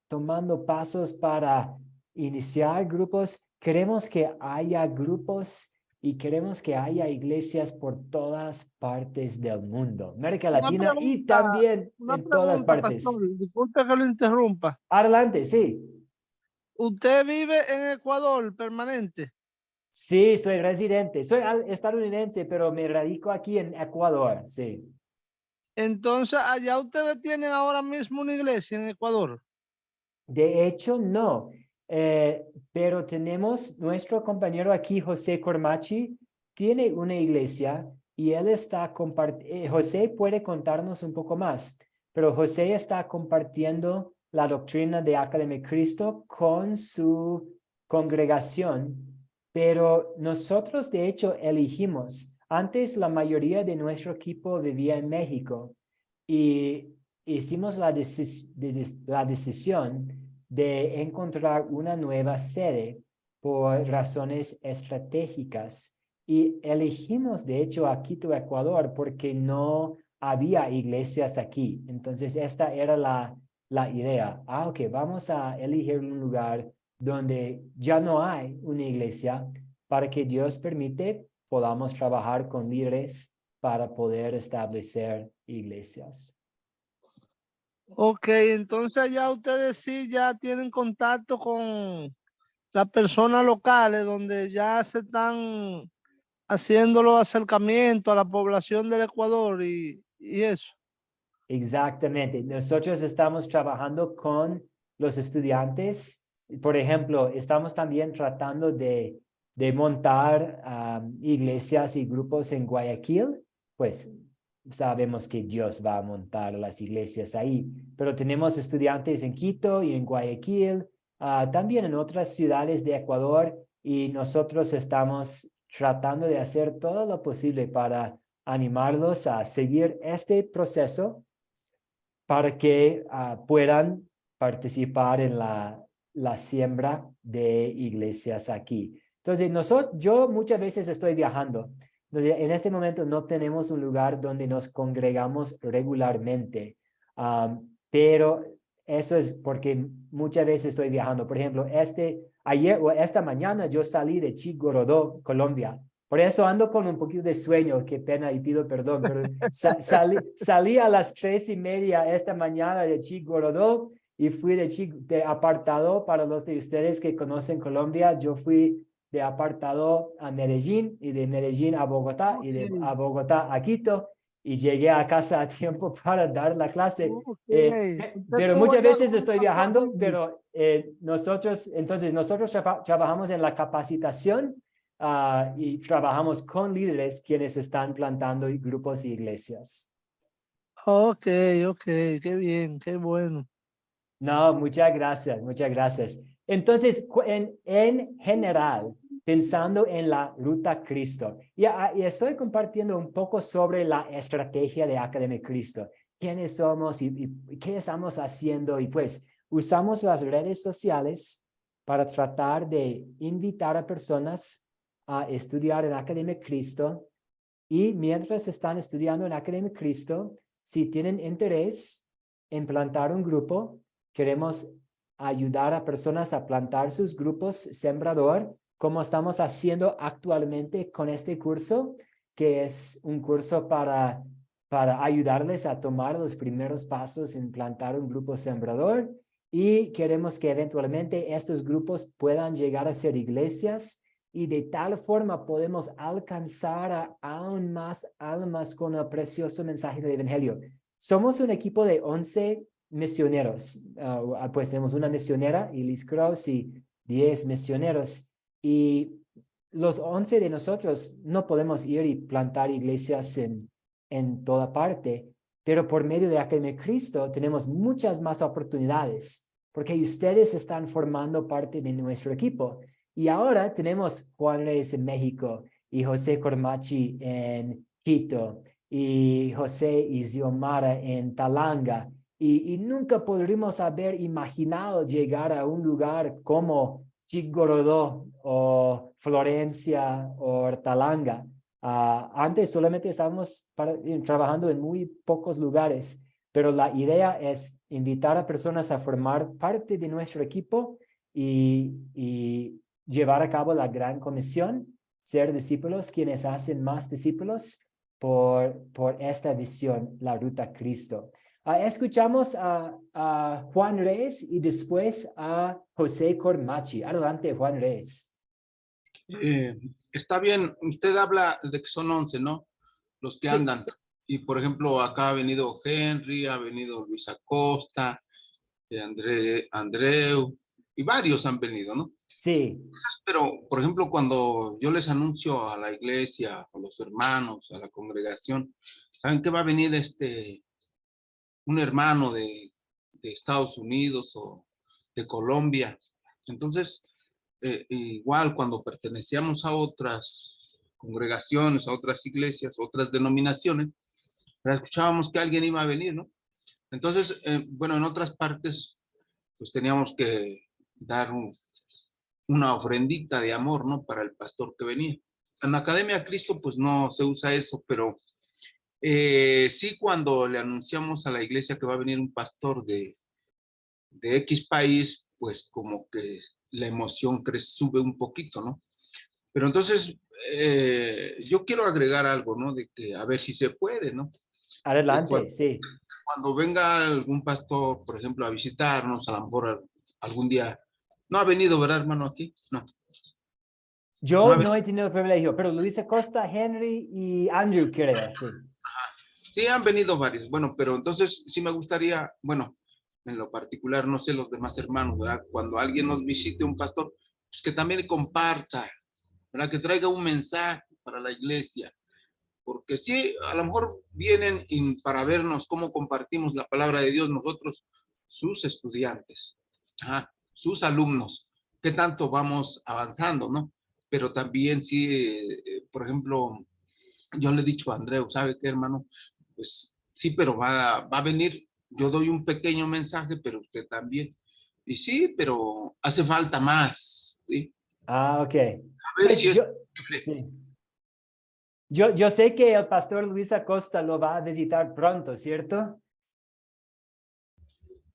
tomando pasos para iniciar grupos. Queremos que haya grupos y queremos que haya iglesias por todas partes del mundo, América Latina y también Una en todas pregunta, pastor, partes. disculpe que lo interrumpa. Adelante, sí. ¿Usted vive en Ecuador permanente? Sí, soy residente. Soy estadounidense, pero me radico aquí en Ecuador, sí. Entonces, allá ustedes tienen ahora mismo una iglesia en Ecuador. De hecho, no. Pero tenemos nuestro compañero aquí, José Cormachi, tiene una iglesia y él está compartiendo. José puede contarnos un poco más, pero José está compartiendo la doctrina de Academia de Cristo con su congregación, pero nosotros de hecho elegimos. Antes la mayoría de nuestro equipo vivía en México y hicimos la decisión de encontrar una nueva sede por razones estratégicas. Y elegimos, de hecho, a Quito, Ecuador, porque no había iglesias aquí. Entonces, esta era la idea. Ok, vamos a elegir un lugar donde ya no hay una iglesia para que Dios permite podamos trabajar con líderes para poder establecer iglesias. Ok, entonces ya ustedes sí ya tienen contacto con las personas locales donde ya se están haciendo los acercamientos a la población del Ecuador y eso. Exactamente. Nosotros estamos trabajando con los estudiantes. Por ejemplo, estamos también tratando de montar iglesias y grupos en Guayaquil. Pues sabemos que Dios va a montar las iglesias ahí, pero tenemos estudiantes en Quito y en Guayaquil, también en otras ciudades de Ecuador, y nosotros estamos tratando de hacer todo lo posible para animarlos a seguir este proceso para que puedan participar en la siembra de iglesias aquí. Entonces, yo muchas veces estoy viajando. Entonces, en este momento no tenemos un lugar donde nos congregamos regularmente, pero eso es porque muchas veces estoy viajando. Por ejemplo, ayer o esta mañana yo salí de Chigorodó, Colombia. Por eso ando con un poquito de sueño, qué pena y pido perdón, pero salí a las 3:30 esta mañana de Chigorodó y fui de apartado. Para los de ustedes que conocen Colombia, yo fui de apartado a Medellín y de Medellín a Bogotá y de a Bogotá a Quito y llegué a casa a tiempo para dar la clase. Usted Pero estuvo muchas allá veces con el estoy pastor viajando, Henry. pero nosotros trabajamos en la capacitación y trabajamos con líderes quienes están plantando grupos y iglesias. Ok, qué bien, qué bueno. No, muchas gracias, muchas gracias. Entonces, en general, pensando en la ruta Cristo. Y estoy compartiendo un poco sobre la estrategia de Academia Cristo. ¿Quiénes somos y qué estamos haciendo? Y pues usamos las redes sociales para tratar de invitar a personas a estudiar en Academia Cristo. Y mientras están estudiando en Academia Cristo, si tienen interés en plantar un grupo, queremos ayudar a personas a plantar sus grupos sembrador, como estamos haciendo actualmente con este curso, que es un curso para ayudarles a tomar los primeros pasos en plantar un grupo sembrador. Y queremos que eventualmente estos grupos puedan llegar a ser iglesias y de tal forma podemos alcanzar a aún más almas con el precioso mensaje del Evangelio. Somos un equipo de 11 misioneros. Pues tenemos una misionera, Elise Krause, y 10 misioneros. Y los 11 de nosotros no podemos ir y plantar iglesias en toda parte, pero por medio de Academia Cristo tenemos muchas más oportunidades, porque ustedes están formando parte de nuestro equipo. Y ahora tenemos Juan Reyes en México y José Cormachi en Quito y José Isiomara en Talanga. Y nunca podríamos haber imaginado llegar a un lugar como Chicgorodó o Florencia o Talanga. Antes solamente estábamos trabajando en muy pocos lugares, pero la idea es invitar a personas a formar parte de nuestro equipo y llevar a cabo la gran comisión, ser discípulos, quienes hacen más discípulos por esta visión, la ruta Cristo. Escuchamos a Juan Reyes y después a José Cormachi. Adelante, Juan Reyes. Está bien, usted habla de que son 11, ¿no? Los que Sí. andan. Y por ejemplo, acá ha venido Henry, ha venido Luis Acosta, Andreu, y varios han venido, ¿no? Sí. Pero, por ejemplo, cuando yo les anuncio a la iglesia, a los hermanos, a la congregación, ¿saben que va a venir un hermano de Estados Unidos o de Colombia? Entonces, igual cuando pertenecíamos a otras congregaciones, a otras iglesias, otras denominaciones, escuchábamos que alguien iba a venir, ¿no? Entonces, bueno, en otras partes, pues teníamos que dar una ofrendita de amor, ¿no? Para el pastor que venía. En la Academia Cristo, pues no se usa eso, pero sí cuando le anunciamos a la iglesia que va a venir un pastor de X país, pues como que la emoción sube un poquito, ¿no? Pero entonces, yo quiero agregar algo, ¿no? De que a ver si se puede, ¿no? Adelante, sí. Cuando venga algún pastor, por ejemplo, a visitarnos, a lo mejor algún día, no ha venido, ¿verdad, hermano, aquí? No. Yo no he tenido el privilegio, pero Luis Acosta, Henry y Andrew, creo, sí. Sí, han venido varios. Bueno, pero entonces sí me gustaría, bueno, en lo particular, no sé los demás hermanos, ¿verdad? Cuando alguien nos visite, un pastor, pues que también comparta, ¿verdad? Que traiga un mensaje para la iglesia. Porque sí, a lo mejor vienen para vernos cómo compartimos la palabra de Dios nosotros, sus estudiantes, sus alumnos, qué tanto vamos avanzando, ¿no? Pero también sí, por ejemplo, yo le he dicho a Andreu, ¿sabe qué, hermano? Pues sí, pero va a venir, yo doy un pequeño mensaje, pero usted también. Y sí, pero hace falta más, ¿sí? Ok. A ver Pues si es sí. Yo sé que el pastor Luis Acosta lo va a visitar pronto, ¿cierto?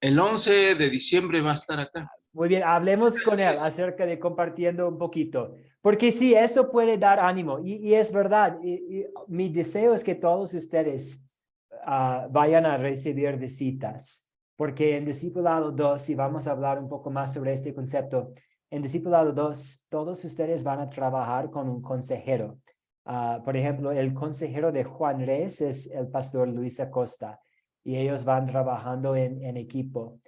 El 11 de diciembre va a estar acá. Muy bien, hablemos con él acerca de compartiendo un poquito, porque sí, eso puede dar ánimo y es verdad. Y mi deseo es que todos ustedes vayan a recibir visitas, porque en Discipulado 2, y vamos a hablar un poco más sobre este concepto, en Discipulado 2, todos ustedes van a trabajar con un consejero. Por ejemplo, el consejero de Juan Reyes es el pastor Luis Acosta y ellos van trabajando en equipo.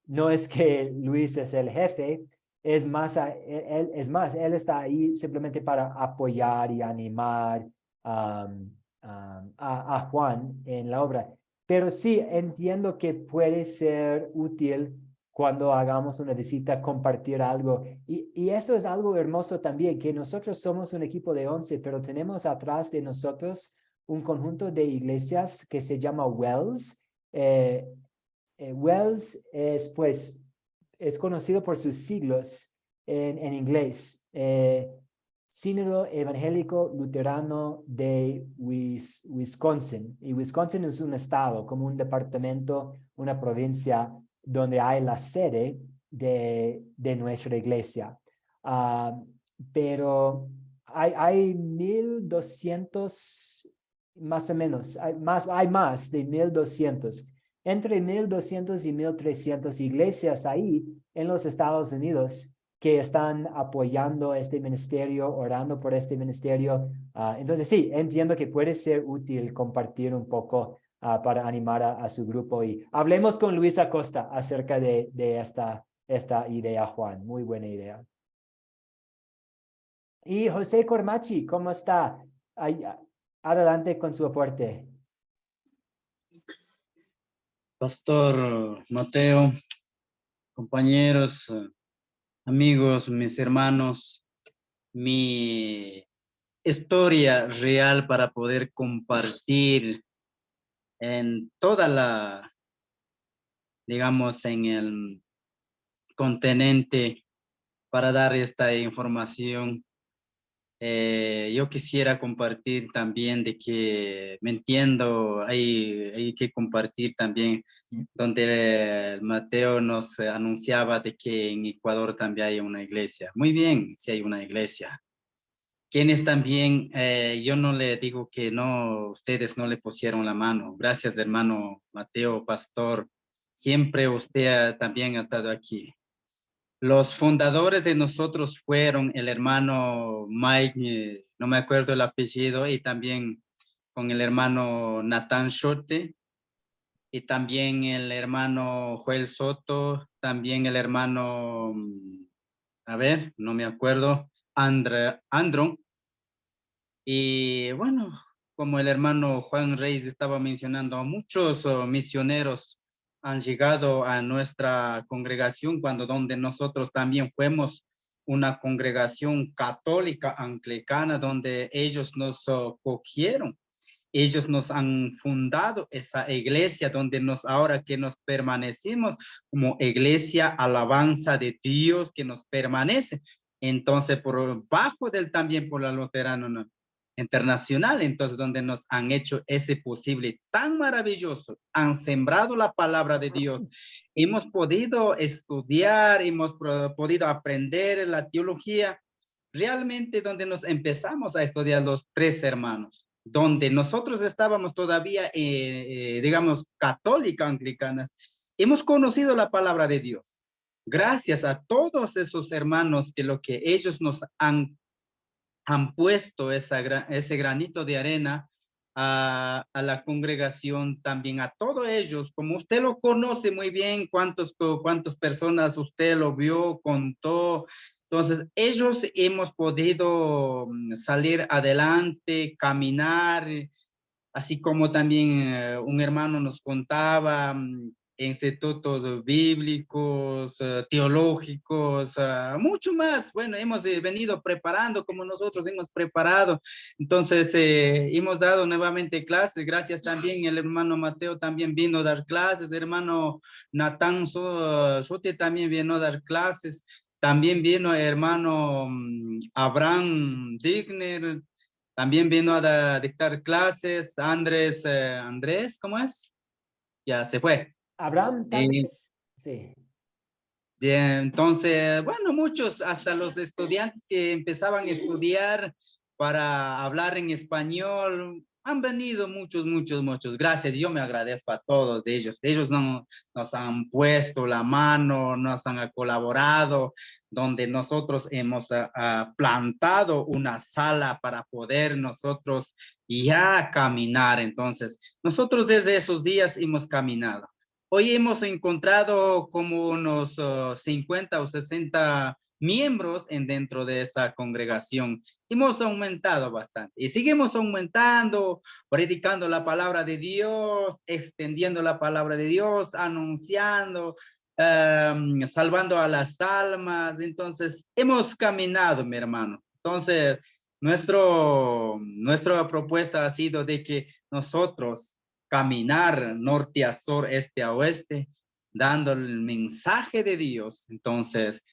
No es que Luis es el jefe, es más, él está ahí simplemente para apoyar y animar a Juan en la obra. Pero sí entiendo que puede ser útil cuando hagamos una visita, compartir algo. Y esto es algo hermoso también, que nosotros somos un equipo de 11, pero tenemos atrás de nosotros un conjunto de iglesias que se llama Wells. Wells es conocido por sus siglos en inglés. Sínodo Evangélico Luterano de Wisconsin. Y Wisconsin es un estado, como un departamento, una provincia donde hay la sede de nuestra iglesia. Pero hay 1,200, más o menos, hay más de 1,200. Entre 1,200 y 1,300 iglesias ahí en los Estados Unidos que están apoyando este ministerio, orando por este ministerio. Entonces sí, entiendo que puede ser útil compartir un poco para animar a su grupo. Y hablemos con Luis Acosta acerca de esta idea, Juan. Muy buena idea. Y José Cormachi, ¿cómo está? Adelante con su aporte. Pastor Mateo, compañeros, amigos, mis hermanos, mi historia real para poder compartir en toda la, digamos, en el continente para dar esta información. Yo quisiera compartir también de que me entiendo, hay que compartir también donde Mateo nos anunciaba de que en Ecuador también hay una iglesia. Muy bien, sí hay una iglesia. Quienes también, yo no le digo que no, ustedes no le pusieron la mano. Gracias, hermano Mateo, pastor. Siempre usted también ha estado aquí. Los fundadores de nosotros fueron el hermano Mike, no me acuerdo el apellido, y también con el hermano Nathan Shorte, y también el hermano Joel Soto, también el hermano, a ver, no me acuerdo, Andron, y bueno, como el hermano Juan Reyes estaba mencionando, muchos misioneros han llegado a nuestra congregación donde nosotros también fuimos una congregación católica anglicana donde ellos nos cogieron. Ellos nos han fundado esa iglesia donde ahora que nos permanecimos como iglesia alabanza de Dios que nos permanece. Entonces por bajo del también por la luterana internacional, entonces donde nos han hecho ese posible tan maravilloso, han sembrado la palabra de Dios, hemos podido estudiar, hemos podido aprender la teología, realmente donde nos empezamos a estudiar los tres hermanos, donde nosotros estábamos todavía, digamos, católica anglicanas, hemos conocido la palabra de Dios, gracias a todos esos hermanos que lo que ellos nos han puesto ese granito de arena a la congregación, también a todos ellos, como usted lo conoce muy bien, cuántas personas usted lo vio, contó. Entonces, ellos hemos podido salir adelante, caminar, así como también un hermano nos contaba, institutos bíblicos, teológicos, mucho más. Bueno, hemos venido preparando como nosotros hemos preparado. Entonces, hemos dado nuevamente clases. Gracias también, el hermano Mateo también vino a dar clases. El hermano Natán Sote también vino a dar clases. También vino el hermano Abraham Digner. También vino a dictar clases. Andrés, ¿cómo es? Ya se fue. Abraham, tal vez. Sí. Entonces, bueno, muchos, hasta los estudiantes que empezaban a estudiar para hablar en español, han venido muchos. Gracias, yo me agradezco a todos ellos. Ellos nos han puesto la mano, nos han colaborado, donde nosotros hemos plantado una sala para poder nosotros ya caminar. Entonces, nosotros desde esos días hemos caminado. Hoy hemos encontrado como unos 50 o 60 miembros dentro de esa congregación. Hemos aumentado bastante y seguimos aumentando, predicando la palabra de Dios, extendiendo la palabra de Dios, anunciando. salvando a las almas. Entonces, hemos caminado, mi hermano. Entonces, nuestra propuesta ha sido de que nosotros caminar norte a sur, este a oeste, dando el mensaje de Dios, entonces,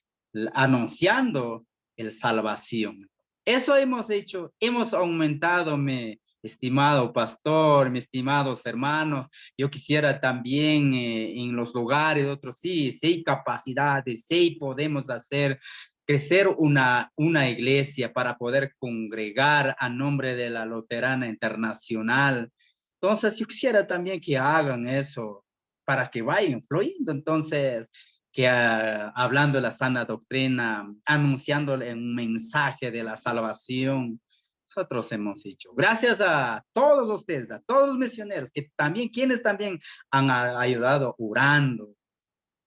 anunciando el salvación. Eso hemos hecho, hemos aumentado, mi estimado pastor, mis estimados hermanos. Yo quisiera también en los lugares, otros sí hay capacidades, sí podemos hacer crecer una iglesia para poder congregar a nombre de la Luterana Internacional. Entonces, yo quisiera también que hagan eso para que vayan fluyendo. Entonces, que hablando de la sana doctrina, anunciándole un mensaje de la salvación, nosotros hemos dicho, gracias a todos ustedes, a todos los misioneros, que también, quienes también han ayudado orando,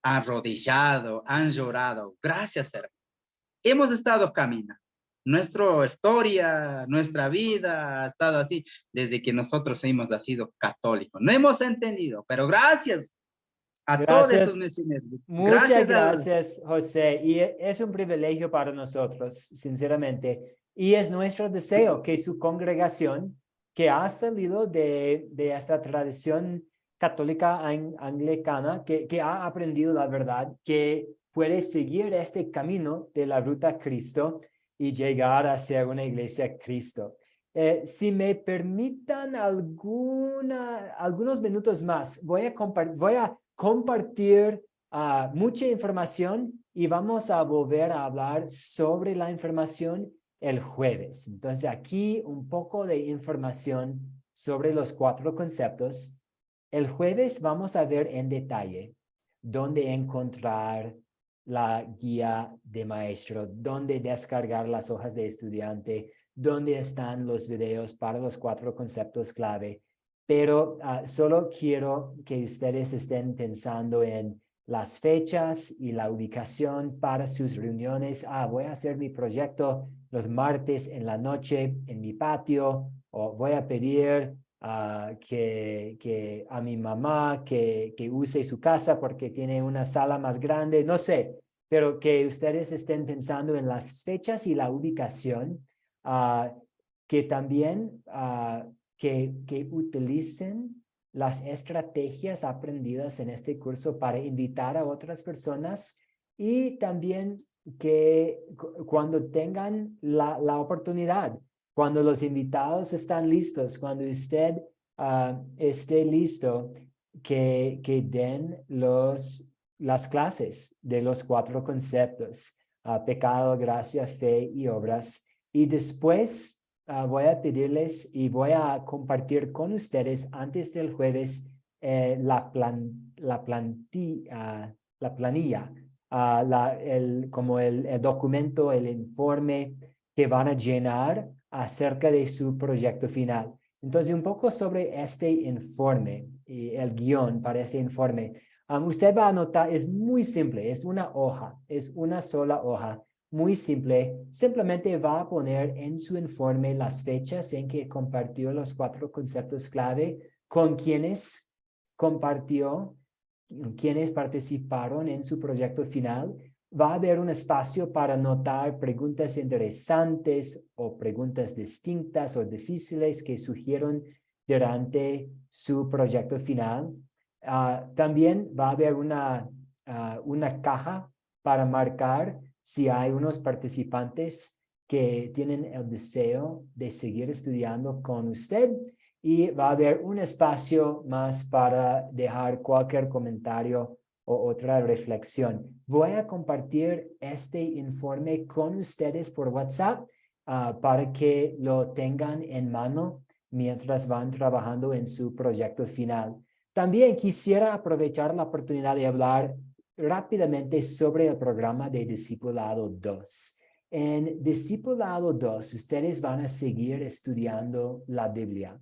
han arrodillado, han llorado. Gracias, hermanos. Hemos estado caminando. Nuestra historia, nuestra vida ha estado así desde que nosotros hemos sido católicos. No hemos entendido, pero gracias a todos estos misioneros. Muchas gracias, José. Y es un privilegio para nosotros, sinceramente. Y es nuestro deseo que su congregación, que ha salido de esta tradición católica anglicana, que ha aprendido la verdad, que puede seguir este camino de la ruta a Cristo y llegar a ser una iglesia a Cristo. Si me permitan algunos minutos más, voy a compartir mucha información y vamos a volver a hablar sobre la información el jueves. Entonces, aquí un poco de información sobre los 4 conceptos. El jueves vamos a ver en detalle dónde encontrar la guía de maestro, dónde descargar las hojas de estudiante, dónde están los videos para los 4 conceptos clave. Pero solo quiero que ustedes estén pensando en las fechas y la ubicación para sus reuniones. Voy a hacer mi proyecto los martes en la noche en mi patio, o voy a pedir que a mi mamá que use su casa porque tiene una sala más grande, no sé, pero que ustedes estén pensando en las fechas y la ubicación, que también que utilicen las estrategias aprendidas en este curso para invitar a otras personas, y también que cuando tengan la oportunidad, cuando los invitados están listos, cuando usted esté listo, que den las clases de los 4 conceptos, pecado, gracia, fe y obras. Y después voy a pedirles y voy a compartir con ustedes antes del jueves la planilla, como el documento, el informe que van a llenar acerca de su proyecto final. Entonces, un poco sobre este informe y el guión para este informe. Usted va a anotar, es muy simple, es una hoja, es una sola hoja, muy simple. Simplemente va a poner en su informe las fechas en que compartió los 4 conceptos clave, con quienes compartió, quienes participaron en su proyecto final. Va a haber un espacio para anotar preguntas interesantes o preguntas distintas o difíciles que surgieron durante su proyecto final. También va a haber una caja para marcar si hay unos participantes que tienen el deseo de seguir estudiando con usted, y va a haber un espacio más para dejar cualquier comentario o otra reflexión. Voy a compartir este informe con ustedes por WhatsApp para que lo tengan en mano mientras van trabajando en su proyecto final. También quisiera aprovechar la oportunidad de hablar rápidamente sobre el programa de Discipulado 2. En Discipulado 2, ustedes van a seguir estudiando la Biblia,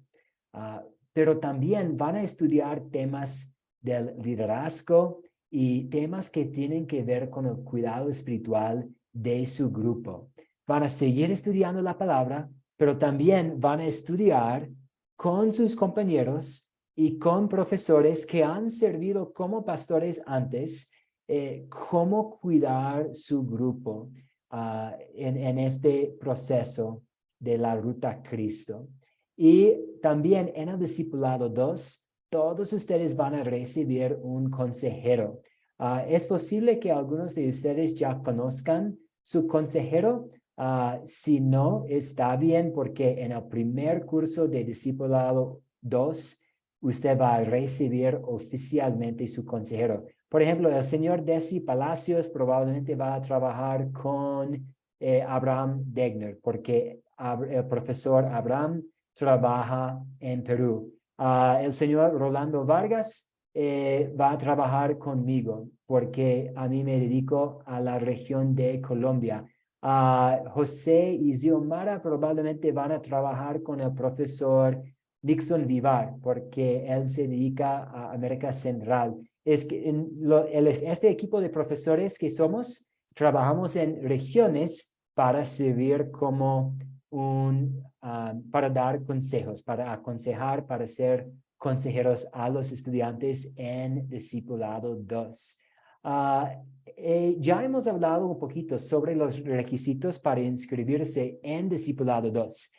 pero también van a estudiar temas del liderazgo y temas que tienen que ver con el cuidado espiritual de su grupo. Van a seguir estudiando la palabra, pero también van a estudiar con sus compañeros y con profesores que han servido como pastores antes, cómo cuidar su grupo en este proceso de la ruta a Cristo. Y también en el discipulado 2, todos ustedes van a recibir un consejero. Es posible que algunos de ustedes ya conozcan su consejero. Si no, está bien, porque en el primer curso de discipulado 2, usted va a recibir oficialmente su consejero. Por ejemplo, el señor Desi Palacios probablemente va a trabajar con Abraham Degner, porque el profesor Abraham trabaja en Perú. El señor Rolando Vargas va a trabajar conmigo, porque a mí me dedico a la región de Colombia. José y Xiomara probablemente van a trabajar con el profesor Dixon Vivar, porque él se dedica a América Central. Es que este equipo de profesores que somos, trabajamos en regiones para servir como para dar consejos, para aconsejar, para ser consejeros a los estudiantes en Discipulado 2. Ya hemos hablado un poquito sobre los requisitos para inscribirse en Discipulado 2.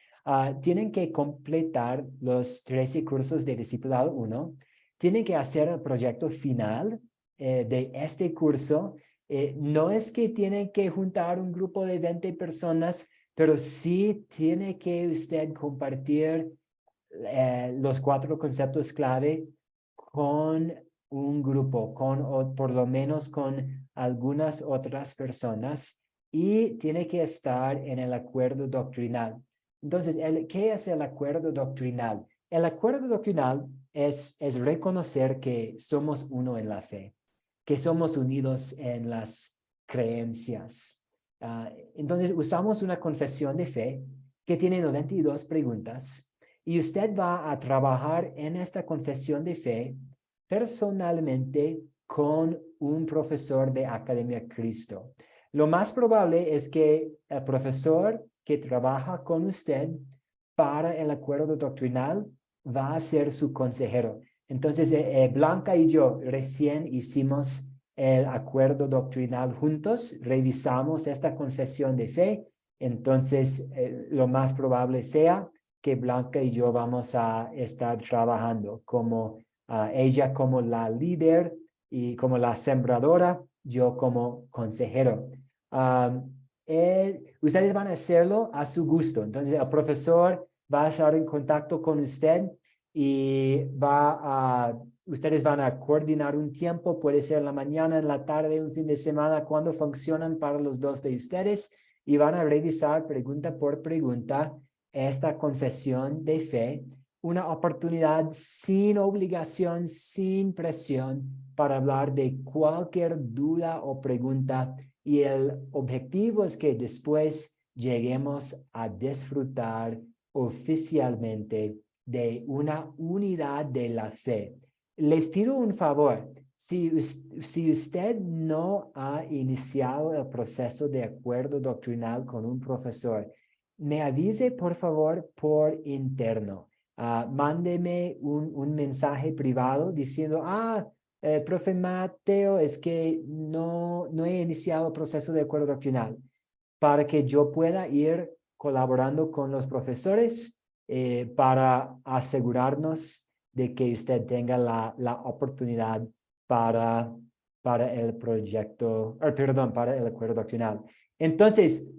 Tienen que completar los 13 cursos de Discipulado 1. Tienen que hacer el proyecto final de este curso. No es que tienen que juntar un grupo de 20 personas, pero sí tiene que usted compartir los 4 conceptos clave con un grupo, o por lo menos con algunas otras personas, y tiene que estar en el acuerdo doctrinal. Entonces, ¿qué es el acuerdo doctrinal? El acuerdo doctrinal es reconocer que somos uno en la fe, que somos unidos en las creencias. Entonces, usamos una confesión de fe que tiene 92 preguntas, y usted va a trabajar en esta confesión de fe personalmente con un profesor de Academia Cristo. Lo más probable es que el profesor que trabaja con usted para el acuerdo doctrinal va a ser su consejero. Entonces, Blanca y yo recién hicimos el acuerdo doctrinal juntos, revisamos esta confesión de fe. Entonces, lo más probable sea que Blanca y yo vamos a estar trabajando como ella como la líder y como la sembradora, yo como consejero. Ustedes van a hacerlo a su gusto. Entonces, el profesor va a estar en contacto con usted y ustedes van a coordinar un tiempo, puede ser en la mañana, en la tarde, un fin de semana, cuando funcionan para los dos de ustedes, y van a revisar pregunta por pregunta esta confesión de fe, una oportunidad sin obligación, sin presión, para hablar de cualquier duda o pregunta, y el objetivo es que después lleguemos a disfrutar oficialmente de una unidad de la fe. Les pido un favor. Si usted no ha iniciado el proceso de acuerdo doctrinal con un profesor, me avise por favor por interno. Mándeme un mensaje privado diciendo, profe Mateo, es que no he iniciado el proceso de acuerdo doctrinal, para que yo pueda ir colaborando con los profesores para asegurarnos de que usted tenga la oportunidad para el proyecto, para el acuerdo doctrinal. Entonces,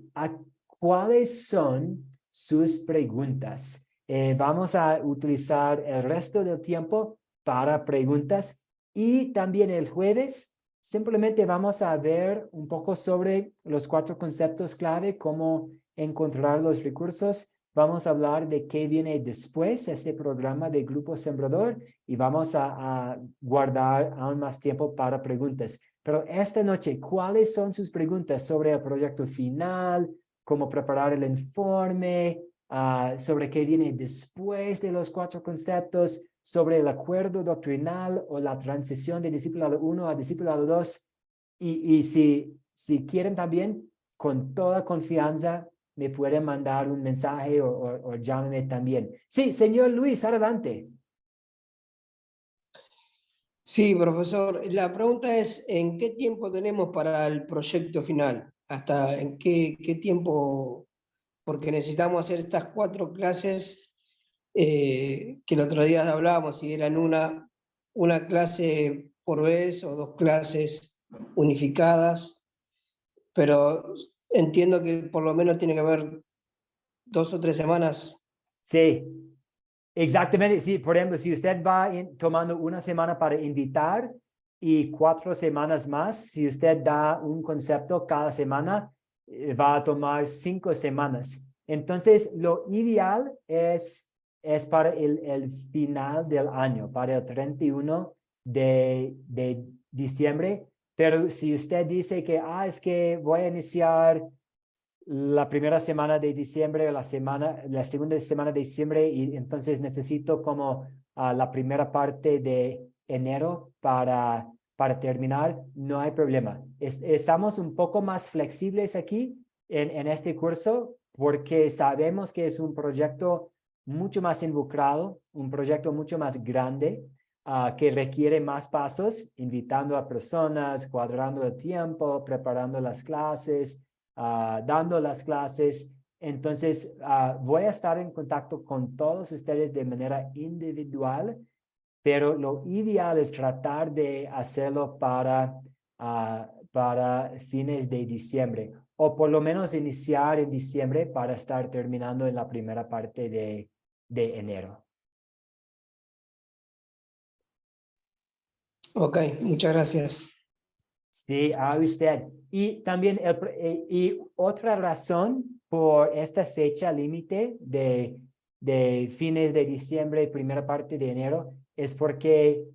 ¿cuáles son sus preguntas? Vamos a utilizar el resto del tiempo para preguntas, y también el jueves simplemente vamos a ver un poco sobre los 4 conceptos clave, cómo encontrar los recursos. Vamos a hablar de qué viene después, este programa de Grupo Sembrador, y vamos a guardar aún más tiempo para preguntas. Pero esta noche, ¿cuáles son sus preguntas sobre el proyecto final, cómo preparar el informe, sobre qué viene después de los 4 conceptos, sobre el acuerdo doctrinal o la transición de Discipulado 1 a Discipulado 2? Y si quieren también, con toda confianza, me pueden mandar un mensaje o llámeme también. Sí, señor Luis, adelante. Sí, profesor. La pregunta es, ¿en qué tiempo tenemos para el proyecto final? ¿Hasta en qué tiempo? Porque necesitamos hacer estas 4 clases que el otro día hablábamos, si eran una clase por vez o 2 clases unificadas, pero entiendo que por lo menos tiene que haber 2 o 3 semanas. Sí, exactamente. Sí, por ejemplo, si usted va tomando una semana para invitar y 4 semanas más, si usted da un concepto cada semana, va a tomar 5 semanas. Entonces, lo ideal es para el final del año, para el 31 de diciembre. Pero si usted dice que, es que voy a iniciar la primera semana de diciembre, la segunda semana de diciembre, y entonces necesito como la primera parte de enero para terminar, no hay problema. Estamos un poco más flexibles aquí en este curso porque sabemos que es un proyecto mucho más involucrado, un proyecto mucho más grande, que requiere más pasos, invitando a personas, cuadrando el tiempo, preparando las clases, dando las clases. Entonces, voy a estar en contacto con todos ustedes de manera individual, pero lo ideal es tratar de hacerlo para fines de diciembre, o por lo menos iniciar en diciembre para estar terminando en la primera parte de enero. Ok, muchas gracias. Sí, a usted. Y también y otra razón por esta fecha límite de fines de diciembre y primera parte de enero es porque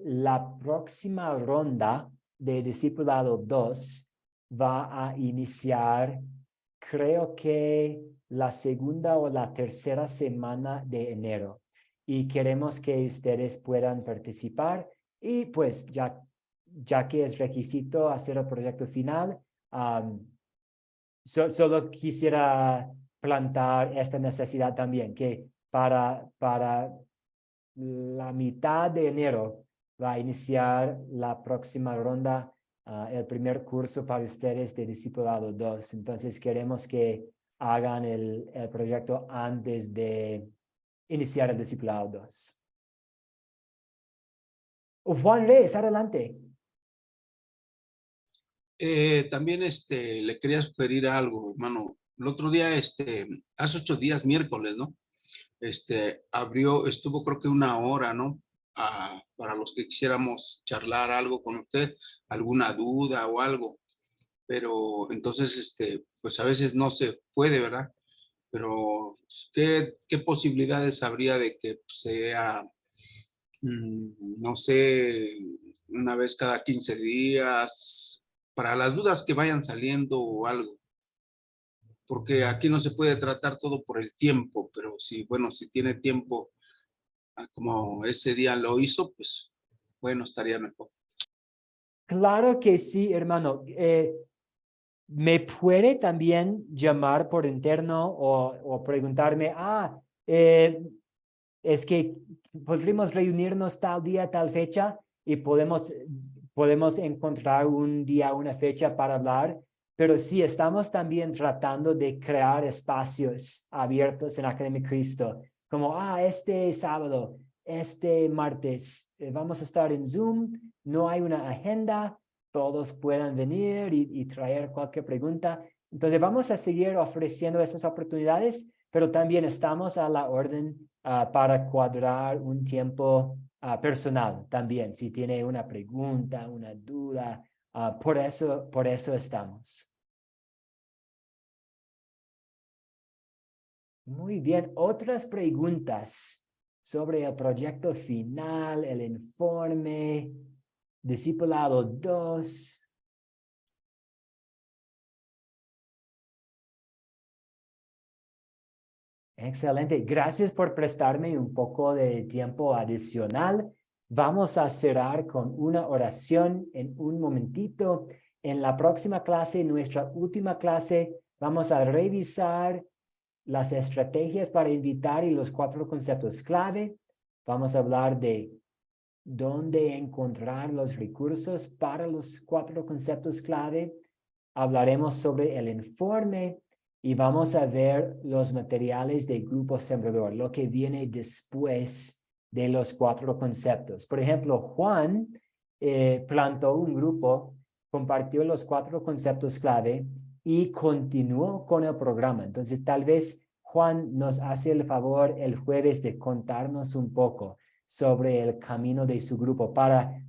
la próxima ronda de Discipulado 2 va a iniciar, creo que la segunda o la tercera semana de enero. Y queremos que ustedes puedan participar y pues ya que es requisito hacer el proyecto final, solo quisiera plantar esta necesidad también, que para la mitad de enero va a iniciar la próxima ronda, el primer curso para ustedes de Discipulado 2. Entonces queremos que hagan el proyecto antes de iniciar el Discipulado 2. Juan Reyes, adelante. También le quería sugerir algo, hermano. El otro día, hace 8 días, miércoles, ¿no? Estuvo creo que 1 hora, ¿no? Para los que quisiéramos charlar algo con usted, alguna duda o algo. Pero entonces, pues a veces no se puede, ¿verdad? Pero, ¿qué posibilidades habría de que sea, no sé, una vez cada 15 días, para las dudas que vayan saliendo o algo? Porque aquí no se puede tratar todo por el tiempo, pero si tiene tiempo, como ese día lo hizo, pues bueno, estaría mejor. Claro que sí, hermano. Me puede también llamar por interno o preguntarme, es que podríamos reunirnos tal día, tal fecha, y podemos encontrar un día, una fecha para hablar. Pero sí, estamos también tratando de crear espacios abiertos en Academia Cristo, como, este sábado, este martes, vamos a estar en Zoom, no hay una agenda, todos puedan venir y traer cualquier pregunta. Entonces vamos a seguir ofreciendo esas oportunidades, pero también estamos a la orden para cuadrar un tiempo personal también, si tiene una pregunta, una duda, por eso estamos. Muy bien, otras preguntas sobre el proyecto final, el informe, Discipulado 2. Excelente. Gracias por prestarme un poco de tiempo adicional. Vamos a cerrar con una oración en un momentito. En la próxima clase, nuestra última clase, vamos a revisar las estrategias para invitar y los 4 conceptos clave. Vamos a hablar de dónde encontrar los recursos para los 4 conceptos clave. Hablaremos sobre el informe y vamos a ver los materiales del Grupo Sembrador, lo que viene después de los 4 conceptos. Por ejemplo, Juan plantó un grupo, compartió los 4 conceptos clave y continuó con el programa. Entonces, tal vez Juan nos hace el favor el jueves de contarnos un poco sobre el camino de su grupo para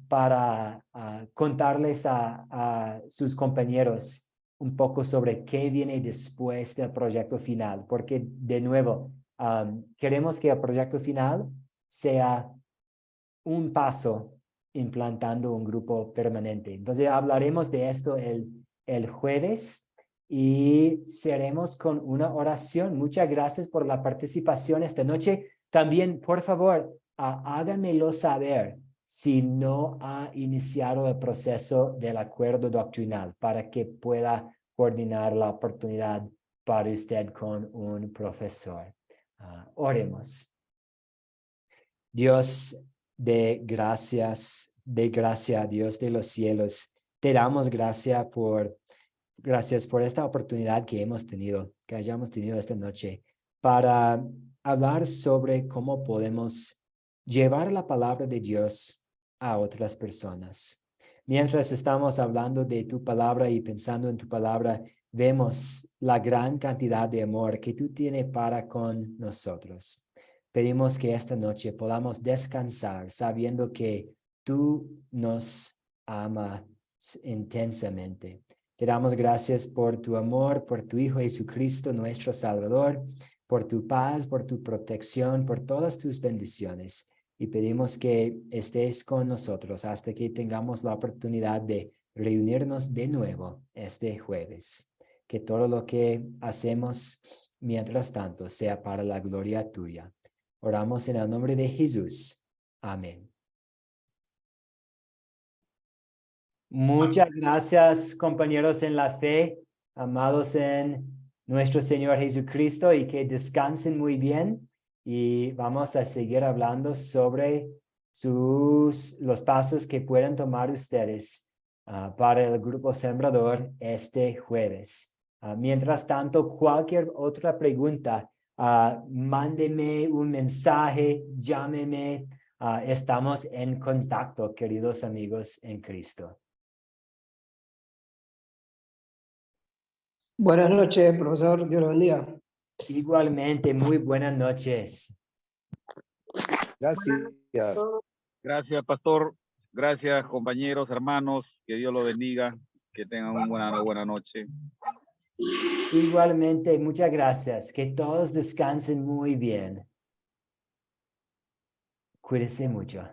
contarles a sus compañeros un poco sobre qué viene después del proyecto final, porque de nuevo, queremos que el proyecto final sea un paso implantando un grupo permanente. Entonces hablaremos de esto el jueves y cerremos con una oración. Muchas gracias por la participación esta noche. También, por favor, háganmelo saber si no ha iniciado el proceso del acuerdo doctrinal para que pueda coordinar la oportunidad para usted con un profesor. Oremos. Dios de gracia, Dios de los cielos, te damos gracias por esta oportunidad que hayamos tenido esta noche para hablar sobre cómo podemos llevar la palabra de Dios a otras personas. Mientras estamos hablando de tu palabra y pensando en tu palabra, vemos la gran cantidad de amor que tú tienes para con nosotros. Pedimos que esta noche podamos descansar sabiendo que tú nos amas intensamente. Te damos gracias por tu amor, por tu Hijo Jesucristo, nuestro Salvador, por tu paz, por tu protección, por todas tus bendiciones. Y pedimos que estés con nosotros hasta que tengamos la oportunidad de reunirnos de nuevo este jueves. Que todo lo que hacemos mientras tanto sea para la gloria tuya. Oramos en el nombre de Jesús. Amén. Muchas gracias, compañeros en la fe, amados en nuestro Señor Jesucristo, y que descansen muy bien. Y vamos a seguir hablando sobre los pasos que pueden tomar ustedes para el Grupo Sembrador este jueves. Mientras tanto, cualquier otra pregunta, mándeme un mensaje, llámeme. Estamos en contacto, queridos amigos en Cristo. Buenas noches, profesor. Dios lo bendiga. Igualmente, muy buenas noches. Gracias. Gracias, pastor. Gracias, compañeros, hermanos. Que Dios lo bendiga. Que tengan una buena noche. Igualmente, muchas gracias. Que todos descansen muy bien. Cuídense mucho.